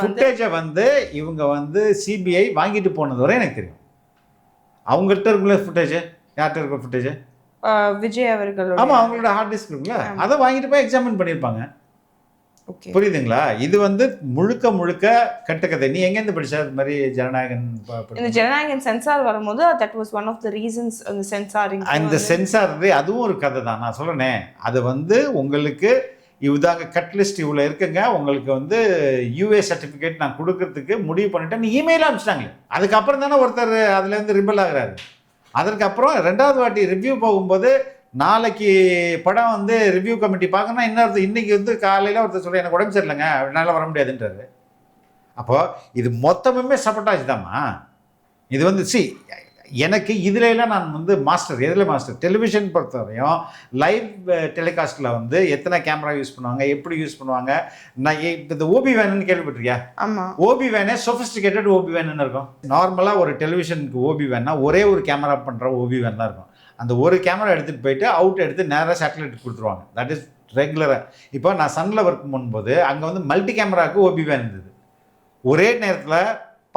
வந்து ஃபுட்டேஜை வந்து இவங்க வந்து சிபிஐ வாங்கிட்டு போனது வரை எனக்கு தெரியும். அவங்கள்ட்ட இருக்குல்ல ஃபுட்டேஜ், யார்கிட்ட இருக்க ஃபுட்டேஜ்? விஜய் அவர்களோட. ஆமாம், அவங்களோட ஹார்ட் டிஸ்க் இருக்குல்ல, அதை வாங்கிட்டு போய் எக்ஸாமின் பண்ணியிருப்பாங்க. ஓகே, புரியுதுங்களா? இது வந்து முழுக்க முழுக்க கட்டுக்கதை. நீ எங்கேருந்து படிச்ச அது மாதிரி ஜனநாயகன்? இந்த ஜனநாயகன் சென்சார் வரும்போது that was one of the reasons அந்த சென்சாரிங். அந்த சென்சார் அதுவும் ஒரு கதை தான். நான் சொல்றேனே, அது வந்து உங்களுக்கு இவ்வளோ கட்லிஸ்ட் இவ்வளோ இருக்குங்க, உங்களுக்கு வந்து யூஏ சர்டிஃபிகேட் நான் கொடுக்கறதுக்கு முடிவு பண்ணிட்டேன், நீ இமெயில் அனுப்பிச்சிட்டாங்களே. அதுக்கப்புறம் தானே ஒருத்தர் அதுலேருந்து ரிபல் ஆகுறாரு. அதற்கப்புறம் 2வது வாட்டி ரிவ்யூ போகும்போது, நாளைக்கு படம் வந்து ரிவ்யூ கமிட்டி பார்க்கணும்னா இன்னொருத்தர் இன்னைக்கு வந்து காலையில் ஒருத்தர் சொல்ல எனக்கு உடம்பு சரியில்லைங்க, என்னால் வர முடியாதுன்றாரு. அப்போது இது மொத்தமுமே சப்போட்டாஜ் தாம்மா. இது வந்து எனக்கு இதுலலாம் நான் வந்து மாஸ்டர். எதில் மாஸ்டர்? டெலிவிஷன் பொறுத்தவரையும் லைவ் டெலிகாஸ்ட்டில் வந்து எத்தனை கேமரா யூஸ் பண்ணுவாங்க, எப்படி யூஸ் பண்ணுவாங்க. நான் இந்த ஓபி வேனுன்னு கேள்விப்பட்டிருக்கியா? ஆமாம். ஓபி வேனே சொஃபிஸ்டிகேட்டட் ஓபி வேனுன்னு இருக்கும். நார்மலாக ஒரு டெலிவிஷனுக்கு ஓபி வேன்னா ஒரே ஒரு கேமரா பண்ணுற ஓபி வேன் தான் இருக்கும். அந்த ஒரு கேமரா எடுத்துகிட்டு போயிட்டு அவுட் எடுத்து நேராக சேட்டலைட் கொடுத்துருவாங்க. தட் இஸ் ரெகுலராக. இப்போ நான் சன்னில் ஒர்க் பண்ணும்போது அங்கே வந்து மல்டி கேமராவுக்கு ஓபி வேன் இருந்தது. ஒரே நேரத்தில்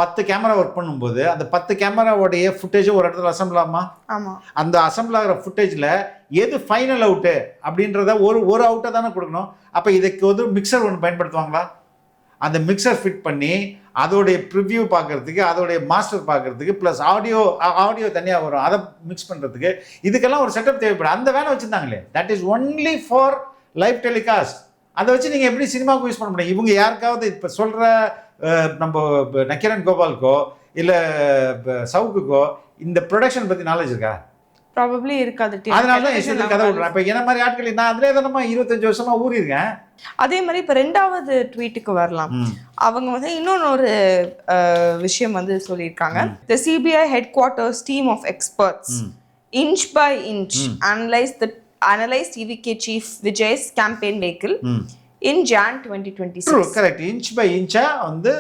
10 கேமரா ஒர்க் பண்ணும்போது அந்த 10 கேமராவோடைய ஃபுட்டேஜும் ஒரு இடத்துல அசம்பிள் ஆகுமா? ஆமாம். அந்த அசம்பிள் ஆகிற ஃபுட்டேஜில் எது ஃபைனல் அவுட்டு அப்படின்றத ஒரு அவுட்டை தானே கொடுக்கணும். அப்போ இதுக்கு வந்து மிக்சர் ஒன்று பயன்படுத்துவாங்களா? அந்த மிக்சர் ஃபிட் பண்ணி அதோடைய ப்ரிவ்யூ பார்க்குறதுக்கு, அதோடைய மாஸ்டர் பார்க்குறதுக்கு, ப்ளஸ் ஆடியோ தனியாக வரும், அதை மிக்ஸ் பண்ணுறதுக்கு, இதுக்கெல்லாம் ஒரு செட்டப் தேவைப்படும். அந்த வேலை வச்சுருந்தாங்களே, that is only for live telecast. அதை வச்சு நீங்கள் எப்படி சினிமாவுக்கு யூஸ் பண்ண முடியும்? இவங்க யாருக்காவது இப்போ சொல்கிற நம்ம நக்கீரன் கோபாலுக்கோ இல்லை சவுக்குக்கோ இந்த ப்ரொடக்ஷன் பற்றி நாலேஜ் இருக்கா? ப்ராபப்ளி இருக்காது. அதனால தான் எஸ்எல் கதை விடுறேன். இப்போ என்ன மாதிரி ஆட்கள் நான் அதிலே தானே 25 வருஷமா ஊறியிருக்கேன். அதே மாதிரி இப்போ 2வது ட்வீட்டுக்கு வரலாம். அவங்க வந்து இன்னொரு விஷயம் வந்து சொல்லியிருக்காங்க. The CBI headquarters team of experts inch by inch analyzed TVK chief Vijay's campaign vehicle in Jan 2026. True, correct. inch by inch வந்து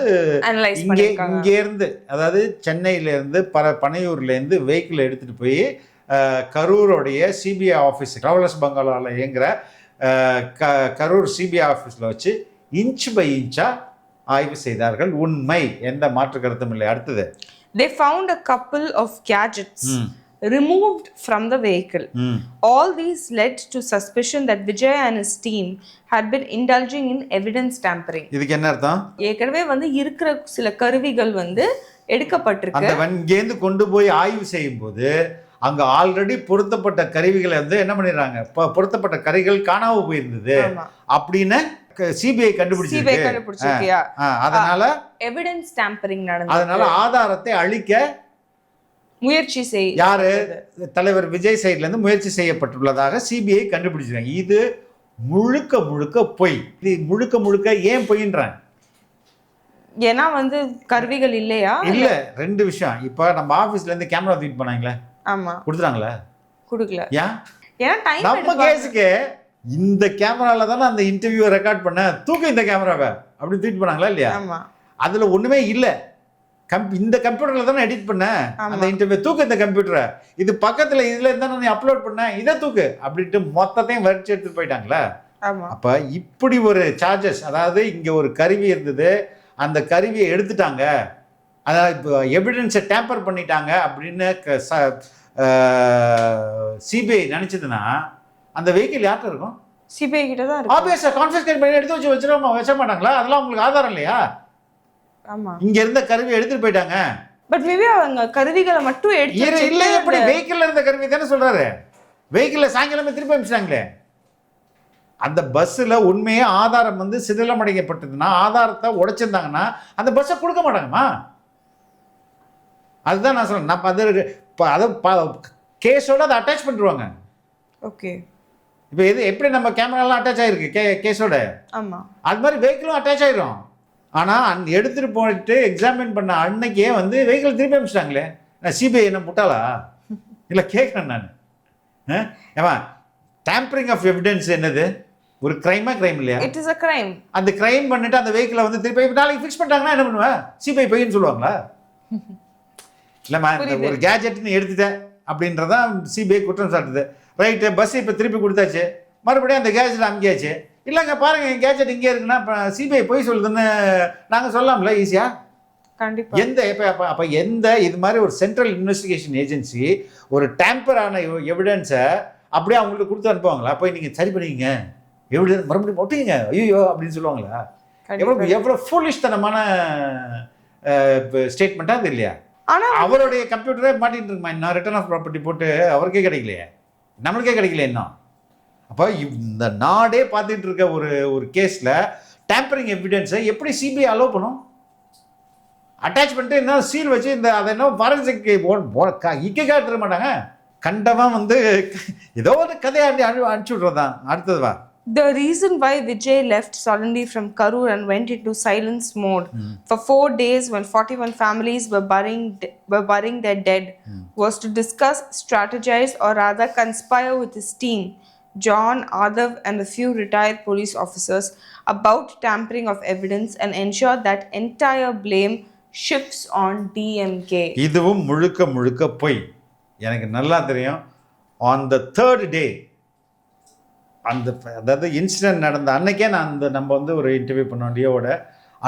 இங்கே இருந்து, அதாவது சென்னையில இருந்து பனையூர்ல இருந்து வெஹிக்கிள் எடுத்துட்டு போய் கரூருடைய சிபிஐ ஆஃபீஸ், ட்ராவலர்ஸ் பங்களாவில் இயங்குற கரூர் சிபிஐ ஆஃபீஸில் வச்சு இன்ச் பை இன்ச்சா ஆய்வு செய்தார்கள். உண்மை, எந்த மாற்று கருத்தும் இல்லை. அடுத்தது, they found a couple of gadgets removed from the vehicle. All these led to suspicion that Vijay and his team had been indulging in evidence tampering. இதுக்கு என்ன அர்த்தம்? ஏற்கனவே வந்து இருக்கிற சில கருவிகள் வந்து எடுக்கப்பட்டிருக்கு. அந்த வங்கேந்து கொண்டு போய் ஆய்வு செய்யும் போது அங்க ஆல்ரெடி பொருத்தப்பட்ட கருவிகளை வந்து என்ன பண்ணிடுறாங்க, பொருத்தப்பட்ட கருவிகள் காணாம போயிருந்தது அப்படின்னு சிபிஐ கண்டுபிடிச்சிருக்கியா? அதனால எவிடன்ஸ் டேம்பரிங் நடந்தது. அதனால ஆதாரத்தை அழிக்க முயற்சி யாரு? தலைவர் விஜய் சைட்ல இருந்து முயற்சி செய்யப்பட்டுள்ளதாக சிபிஐ கண்டுபிடிச்சிருக்காங்க. இது முழுக்க முழுக்க பொய். இது முழுக்க முழுக்க ஏன் பொய்ன்றாங்க? ஏன்னா வந்து கருவிகள் இல்லையா? இல்ல, 2 விஷயம். இப்ப நம்ம ஆபீஸ்ல இருந்து கேமரா தூக்கிட்டு போனாங்களே, ஆமா, கொடுத்துறாங்களா? கொடுக்கல. ஏன்னா டைம் நம்ம கேஸுக்கு இந்த கேமரால தானே அந்த இன்டர்வியூ ரெக்கார்ட் பண்ண, தூக்க இந்த கேமராவை அப்படி தூக்கிட்டு போனாங்களா இல்லையா? ஆமா. அதுல ஒண்ணுமே இல்ல. இந்த கம்ப்யூட்டர்ல தானே எடிட் பண்ண அந்த இன்டர்வியூ, தூக்கு இந்த கம்ப்யூட்டரை, இது பக்கத்துல இதுல இருந்தா நீ அப்லோட் பண்ண, இதை தூக்கு அப்படின்ட்டு மொத்தத்தையும் வரிச்சு எடுத்துட்டு போயிட்டாங்களா? அப்ப இப்படி ஒரு சார்ஜஸ், அதாவது இங்க ஒரு கருவி இருந்தது, அந்த கருவியை எடுத்துட்டாங்க, அதாவது இப்போ எவிடன்ஸை டேம்பர் பண்ணிட்டாங்க அப்படின்னு சிபிஐ நினைச்சதுன்னா அந்த வெஹிக்கிள் யார்கிட்ட இருக்கும்? சிபிஐ கிட்ட தான் இருக்கு. ஆபியஸா கான்ஃபிஸ்கேட் பண்ணி எடுத்து வச்சிட மாட்டாங்களா? அதெல்லாம் உங்களுக்கு ஆதாரம் இல்லையா? ஆமா, இங்க இருந்த கருவி எடுத்துட்டு போயிட்டாங்க. பட் மேபி அவங்க கருவிகளை மட்டும் எடுத்து இல்ல, எப்படி வெஹிக்கிள்ல இருந்த கருவி தானே சொல்றாரு. வெஹிக்கிள்ல சாயங்காலமே திருப்பி அனுப்பிச்சிட்டாங்களே. அந்த பஸ்ஸில் உண்மையே ஆதாரம் வந்து சிதிலமடைக்கப்பட்டதுன்னா, ஆதாரத்தை உடைச்சிருந்தாங்கன்னா அந்த பஸ்ஸை கொடுக்க மாட்டாங்கம்மா. அதுதான் நான் சொல்றேன். நம்ம அதை கேஸோட அதை அட்டாச் பண்ணிடுவாங்க. ஓகே, இப்போ இது எப்படி நம்ம கேமராலாம் அட்டாச் ஆகிருக்கு கேஸோட, ஆமாம், அது மாதிரி வெஹிக்கிளும் அட்டாச் ஆகிடும். ஆனால் எடுத்துகிட்டு போயிட்டு எக்ஸாமின் பண்ண அன்னைக்கே வந்து வெஹிக்கிள் திருப்பி அனுப்பிச்சிட்டாங்களே. நான் சிபிஐ என்ன முட்டாளா? இல்லை, கேட்குறேன் நான். ஏமா டேம்பரிங் ஆஃப் எவிடன்ஸ் என்னது? ஒரு கிரைமா கிரைம் இல்லையா? It is a crime. அந்த கிரைம் பண்ணிட்டு அந்த வெஹிக்கிளை வந்து திருப்பி நாளைக்கு ஃபிக்ஸ் பண்ணிட்டாங்கன்னா என்ன பண்ணுவேன்? சிபிஐ பொய்ன்னு சொல்லுவாங்களா? இல்லைம்மா, இந்த ஒரு கேஜெட்னு எடுத்துட்டேன் அப்படின்றதான் சிபிஐ குற்றம் சாட்டுது. ரைட்டு, பஸ் இப்போ திருப்பி கொடுத்தாச்சு, மறுபடியும் அந்த கேஜெட் அமுக்கியாச்சு. இல்லைங்க பாருங்க, என் கேஜெட் இங்கே இருக்குன்னா சிபிஐ பொய் சொல்லுதுன்னு நாங்கள் சொல்லலாம்ல ஈஸியாக? கண்டிப்பா. அப்ப எந்த இது மாதிரி ஒரு சென்ட்ரல் இன்வெஸ்டிகேஷன் ஏஜென்சி ஒரு டேம்பரான எவிடன்ஸை அப்படியே அவங்களுக்கு கொடுத்து அனுப்புவாங்களா? போய் நீங்க சரி பண்ணிங்க, எவிடன்ஸ் மறுபடியும் ஒட்டிங்க ஐயோ அப்படின்னு சொல்லுவாங்களா? எவ்வளவு ஃபூலிஷ்தனமான ஸ்டேட்மெண்ட்டா அது இல்லையா? ஆனா அவருடைய கம்ப்யூட்டரே மாட்டிட்டு இருக்குமா இன்னும் ரிட்டர்ன் ஆஃப் ப்ராப்பர்ட்டி போட்டு? அவருக்கே கிடைக்கலையே, நம்மளுக்கே கிடைக்கல இன்னும். அப்போ இந்த நாடே பார்த்துட்டு இருக்க ஒரு கேஸ்ல டேம்பரிங் எவிடன்ஸை எப்படி சிபிஐ அலோவ் பண்ணும்? அட்டாச் பண்ணிட்டு என்ன சீல் வச்சு இந்த அதை என்ன ஃபாரன்சிக் இக்கே காட்டுற மாட்டாங்க. கண்டவன் வந்து ஏதோ ஒரு கதையை அனுப்பிச்சு விட்றதான். அடுத்தது வா. The reason why Vijay left suddenly from Karur and went into silence mode for 4 days when 41 families were burying their dead was to discuss, strategize, or rather conspire with his team, John, Adav, and a few retired police officers about tampering of evidence and ensure that entire blame shifts on DMK. இதுவும் முழுக்க முழுக்க பொய். எனக்கு நல்லா தெரியும். On the third day அதாவது incident நடந்த அன்னைக்கே நம்ம வந்து ஒரு இன்டர்வியூ பண்ணோம் லியோவோட.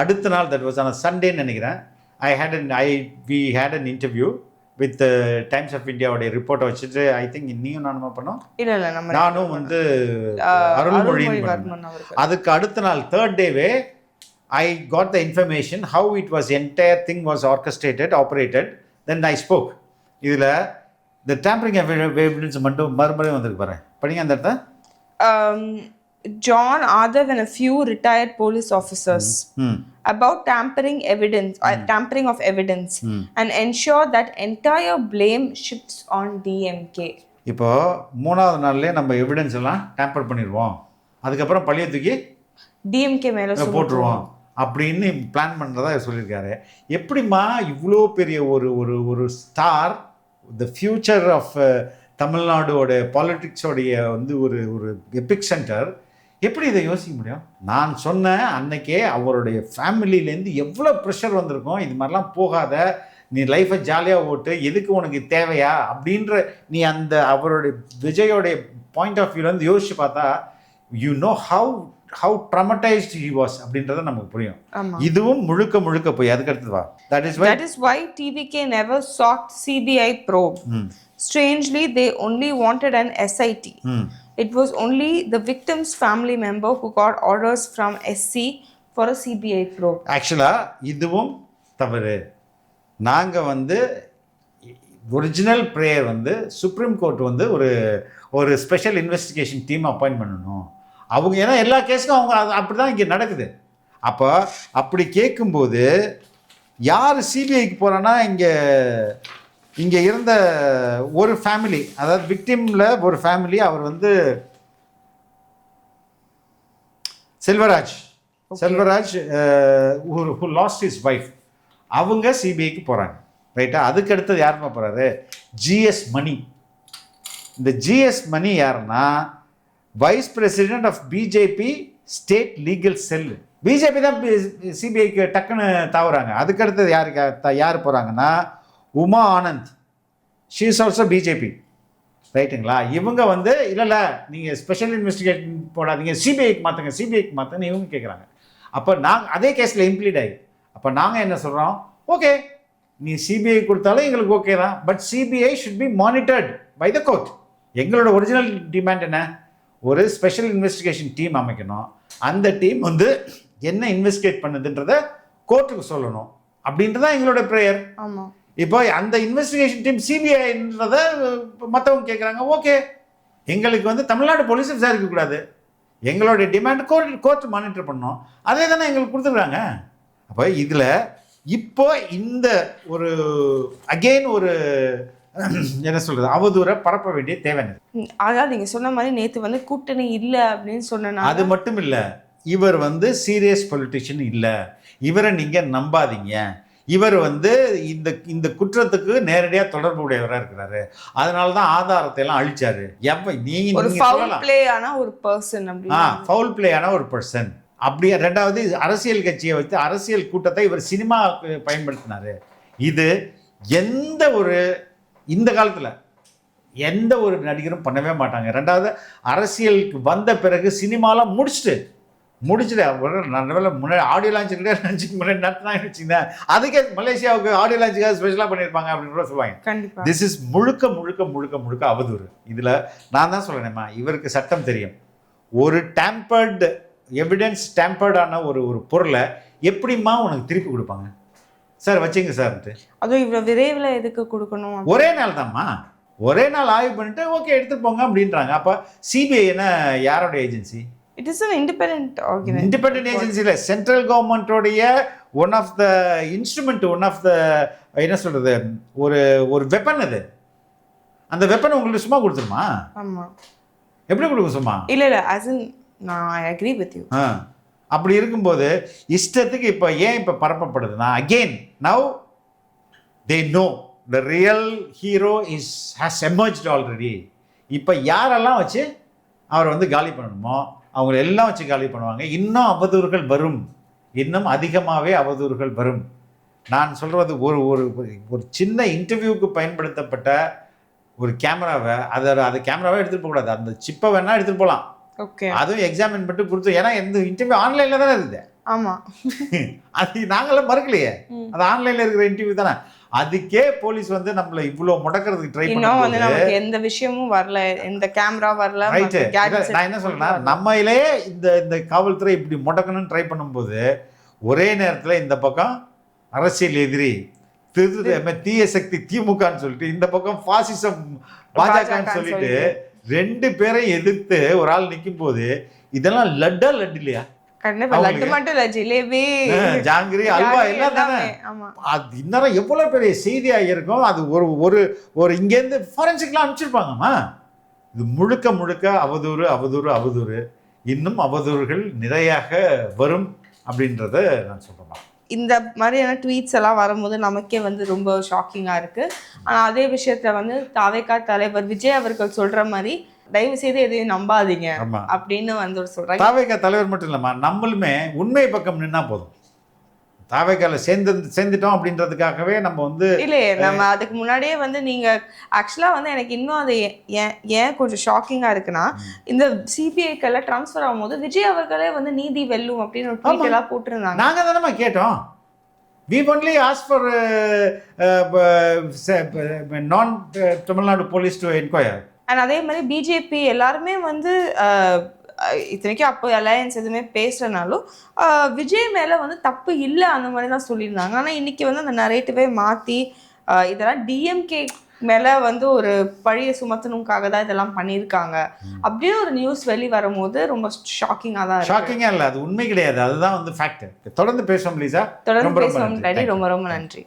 அடுத்த நாள் தட் வாஸ் ஆன் சண்டேன்னு நினைக்கிறேன். We had an interview with Times of இந்தியாவுடைய ரிப்போர்ட்டை வச்சுட்டு ஐ திங்க் நீயும் நானுமா பண்ணோம். நானும் வந்து அருள்மொழியின். அதுக்கு அடுத்த நாள் தேர்ட் டேவே I got the information how it was, entire thing was orchestrated, operated. Then I spoke. இதில் the tampering of evidence மட்டும் மறுபடியும் வந்திருக்கு பாரு, படிங்க அந்த இடத்த. John, Adav, and a few retired police officers about tampering of evidence and ensure that entire blame shifts on DMK. இப்போ மூணாவது நாள்லயே நம்ம எவிடன்ஸ் எல்லாம் டேம்பர் பண்ணிடுவோம், அதுக்கப்புறம் பழைய தூக்கி DMK மேல போட்டுருவோம் அப்படின்னு பிளான் பண்ணுறதா சொல்லியிருக்காரு. எப்படிமா இவ்வளோ பெரிய ஒரு ஸ்டார், த ஃபியூச்சர் ஆஃப் தமிழ்நாடோட பாலிட்டிக்ஸோடைய வந்து ஒரு எபிக் சென்டர், எப்படி இதை யோசிக்க முடியும்? நான் சொன்னேன் அன்னைக்கே அவருடைய ஃபேமிலியிலேருந்து எவ்வளோ ப்ரெஷர் வந்திருக்கும், இது மாதிரிலாம் போகாத, நீ லைஃப்பை ஜாலியாக ஓட்டு, எதுக்கு உனக்கு தேவையா அப்படின்ற நீ அந்த அவருடைய விஜயோடைய பாயிண்ட் ஆஃப் வியூலேருந்து யோசிச்சு பார்த்தா you know how traumatized he was அப்படின்றத நமக்கு புரியும். இதுவும் முழுக்க முழுக்க போய் அதுக்கு அடுத்தது வா. That is why TVK never sought CBI probe. Strangely, they only wanted an SIT. It was only the victim's family member who got orders from SC for a CBI probe. ஆக்சுவலா இதுவும் தவறு. நாங்க வந்து ஒரிஜினல் ப்ரேயர் வந்து supreme court வந்து ஒரு special investigation team appoint பண்ணணும். அவங்க ஏன்னா எல்லா கேஸுக்கும் அவங்க அப்படி தான் இங்கே நடக்குது. அப்போ அப்படி கேட்கும்போது யார் சிபிஐக்கு போகிறான்னா இங்கே இருந்த ஒரு ஃபேமிலி, அதாவது விக்டிமில் ஒரு ஃபேமிலி, அவர் வந்து Selvaraj who lost his wife, அவங்க சிபிஐக்கு போகிறாங்க. ரைட்டா? அதுக்கு அடுத்தது யாருமா போகிறாரு? ஜிஎஸ் மணி. இந்த ஜிஎஸ் மணி யாருன்னா vice president of BJP state legal cell. BJP தான் சிபிஐக்கு டக்குன்னு தாவுறாங்க. அதுக்கடுத்தது யார் போகிறாங்கன்னா Uma Anand, she is also BJP. ரைட்டுங்களா? இவங்க வந்து இல்லை நீங்கள் ஸ்பெஷல் இன்வெஸ்டிகேஷன் போடாதீங்க, சிபிஐக்கு மாற்றுங்கன்னு இவங்க கேட்குறாங்க. அப்போ நாங்கள் அதே கேஸில் இம்ப்ளீட் ஆகி, அப்போ நாங்கள் என்ன சொல்கிறோம், ஓகே நீ சிபிஐ கொடுத்தாலும் எங்களுக்கு ஓகே தான், but CBI should be monitored by the court. எங்களோட ஒரிஜினல் டிமாண்ட் என்ன? ஒரு ஸ்பெஷல் இன்வெஸ்டிகேஷன் டீம் அமைக்கணும். அந்த டீம் வந்து என்ன இன்வெஸ்டிகேட் பண்ணுதுன்றத கோர்ட்டுக்கு சொல்லணும் அப்படின்றதான் எங்களோட ப்ரேயர். ஆமாம். இப்போ அந்த இன்வெஸ்டிகேஷன் டீம் சிபிஐன்றத மற்றவங்க கேட்குறாங்க. ஓகே, எங்களுக்கு வந்து தமிழ்நாடு போலீஸ் விசாரிக்கக்கூடாது, எங்களுடைய டிமாண்ட் கோர்ட் மானிட்டர் பண்ணணும், அதே தானே எங்களுக்கு கொடுத்துருக்காங்க. அப்போ இதில் இப்போ இந்த ஒரு அகெயின் ஒரு என்ன சொல்றது, அவதூறை பரப்ப வேண்டிய தேவை. அதாவது நீங்க சொன்ன மாதிரி நேத்து வந்து கூட்டணி இல்லை அப்படின்னு சொன்னா அது மட்டும் இல்லை, இவர் வந்து சீரியஸ் பொலிட்டிஷியன் இல்லை, இவரை நீங்க நம்பாதீங்க, இவர் வந்து இந்த குற்றத்துக்கு நேரடியாக தொடர்புடையவராக இருக்கிறாரு, அதனால தான் ஆதாரத்தை எல்லாம் அழிச்சாரு. ஃபவுல் பிளே ஆன ஒரு பர்சன் அப்படி. ரெண்டாவது அரசியல் கட்சியை வச்சு அரசியல் கூட்டத்தை இவர் சினிமாவுக்கு பயன்படுத்தினாரு. இது இந்த காலத்தில் எந்த ஒரு நடிகரும் பண்ணவே மாட்டாங்க. ரெண்டாவது அரசியலுக்கு வந்த பிறகு சினிமாலாம் முடிச்சுட்டு நல்ல முன்னாடி ஆடியோ லான்ச் நினச்சிக்கு முன்னாடி நடத்தினாங்கன்னு வச்சுக்கேன், அதுக்கே மலேசியாவுக்கு ஆடியோ லான்ச்சுக்காக ஸ்பெஷலாக பண்ணியிருப்பாங்க அப்படின்னு கூட சொல்லுவாங்க. கண்டிப்பா திஸ் இஸ் முழுக்க முழுக்க முழுக்க முழுக்க அவதூறு. இதில் நான் தான் சொல்கிறேன்மா, இவருக்கு சட்டம் தெரியும். ஒரு டேம்பர்டு எவிடன்ஸ் டேம்பர்டான ஒரு பொருளை எப்படிம்மா உனக்கு திருப்பி கொடுப்பாங்க? சார் வச்சுங்க சார்ன்ட்டு. அதுவும் இவ்வளவு விரைவில் எதுக்கு கொடுக்கணும்? ஒரே நாள் தான்மா, ஒரே நாள் ஆய்வு பண்ணிட்டு ஓகே எடுத்துட்டு போங்க அப்படின்றாங்க. அப்போ சிபிஐ என்ன யாரோட agency? It is an independent organization. Independent agency இல்லை, சென்ட்ரல் கவர்மெண்ட்டோடைய one of the instrument, one of the என்ன சொல்றது, ஒரு வெப்பன் அது. அந்த வெப்பன் உங்களுக்கு சும்மா கொடுத்துருமா? ஆமா. எப்படி கொடுக்கும் சும்மா? இல்ல as in நான் I agree with you. அப்படி இருக்கும்போது இஷ்டத்துக்கு இப்போ ஏன் இப்போ பரப்பப்படுதுன்னா, again now they know the real hero has emerged already. இப்போ யாரெல்லாம் வச்சு அவரை வந்து காலி பண்ணணுமோ அவங்கள எல்லாம் வச்சு காலி பண்ணுவாங்க. இன்னும் அவதூறுகள் வரும், இன்னும் அதிகமாகவே அவதூறுகள் வரும். நான் சொல்கிறது ஒரு சின்ன இன்டர்வியூக்கு பயன்படுத்தப்பட்ட ஒரு கேமராவை அதை கேமராவை எடுத்துகிட்டு போகக்கூடாது, அந்த சிப்பை வேணால் எடுத்துகிட்டு போகலாம். ஓகே, அதுவும் எக்ஸாமின் பண்ணிட்டு கொடுத்து, ஏன்னா இந்த இன்டர்வியூ ஆன்லைனில் தானே இருக்குது. ஆமா, அது நாங்களாம் மறுக்கலையே, அது ஆன்லைனில் இருக்கிற இன்டர்வியூ தானே. அதுக்கே போலீஸ் வந்து நம்மளை இவ்வளோ முடக்கிறதுக்கு ட்ரை இன்னும் வந்து பண்ணும்போது நமக்கு எந்த விஷயமும் வரல, எந்த கேமரா வரல. ரைட்டு. நான் என்ன சொல்றேன்னா, நம்மளே இந்த காவல்துறை இப்படி முடக்கணும்னு ட்ரை பண்ணும்போது ஒரே நேரத்தில் இந்த பக்கம் அரசியல் எதிரி தீய சக்தி திமுகன்னு சொல்லிட்டு, இந்த பக்கம் பாசிசம் பாஜகன்னு சொல்லிட்டு ரெண்டு பேரை எதிர்த்து ஒரு ஆள் நிற்கும் போது இதெல்லாம் லட்டு இல்லையா? கண்டிப்பா லட்டு மட்டும் இல்ல, ஜிலேபி, ஜாங்கிரி, அல்வா எல்லாம் தானே. அது இன்னும் எவ்வளவு பெரிய செய்தியா இருக்கும். அது ஒரு இங்கேருந்து ஃபாரன்சிக்லாம் அனுப்பிச்சிருப்பாங்கம்மா. இது முழுக்க முழுக்க அவதூறு அவதூறு அவதூறு. இன்னும் அவதூறுகள் நிறையாக வரும் அப்படின்றத நான் சொல்றேன். இந்த மாதிரியான ட்வீட்ஸ் எல்லாம் வரும்போது நமக்கே வந்து ரொம்ப ஷாக்கிங்காக இருக்குது. ஆனால் அதே விஷயத்தில் வந்து தாவேகா தலைவர் விஜய் அவர்கள் சொல்கிற மாதிரி தயவு செய்து எதையும் நம்பாதீங்க அப்படின்னு வந்து ஒரு சொல்கிறாங்க. தாவேகா தலைவர் மட்டும் இல்லைம்மா, நம்மளுமே உண்மை பக்கம் நின்னா போதும். தாவேகால சேர்ந்துட்டோம் அப்படின்றதுக்காகவே நம்ம வந்து இல்லையே, நம்ம அதுக்கு முன்னாடியே வந்து நீங்கள் ஆக்சுவலாக வந்து எனக்கு இன்னும் அது ஏன் கொஞ்சம் ஷாக்கிங்காக இருக்குன்னா, இந்த சிபிஐக்கெல்லாம் ட்ரான்ஸ்ஃபர் ஆகும்போது விஜய் அவர்களே வந்து நீதி வெல்லும் அப்படின்னு ஒரு ட்வீட் எல்லாம் போட்டிருந்தாங்க. நாங்கள் தானேம்மா கேட்டோம். We only asked for non-Tamil police to inquire. And அதே மாதிரி பிஜேபி எல்லாருமே வந்து இத்தனைக்கும் அப்போ அலையன்ஸ் எதுவுமே பேசுறதுனாலும் விஜய் மேலே வந்து தப்பு இல்லை அந்த மாதிரி தான் சொல்லியிருந்தாங்க. ஆனால் இன்னைக்கு வந்து அந்த நரேட்டிவே மாற்றி இதெல்லாம் டிஎம்கே மேலே வந்து ஒரு பழிய சுமத்தணுக்காக தான் இதெல்லாம் பண்ணியிருக்காங்க அப்படின்னு ஒரு நியூஸ் வெளி வரும்போது ரொம்ப ஷாக்கிங்காக தான். ஷாக்கிங்காக இல்லை, அது உண்மை கிடையாது, அதுதான் வந்து ஃபேக்ட். தொடர்ந்து பேசுவோம் லீசா. தொடர்ந்து பேசுவோம். ரொம்ப ரொம்ப நன்றி.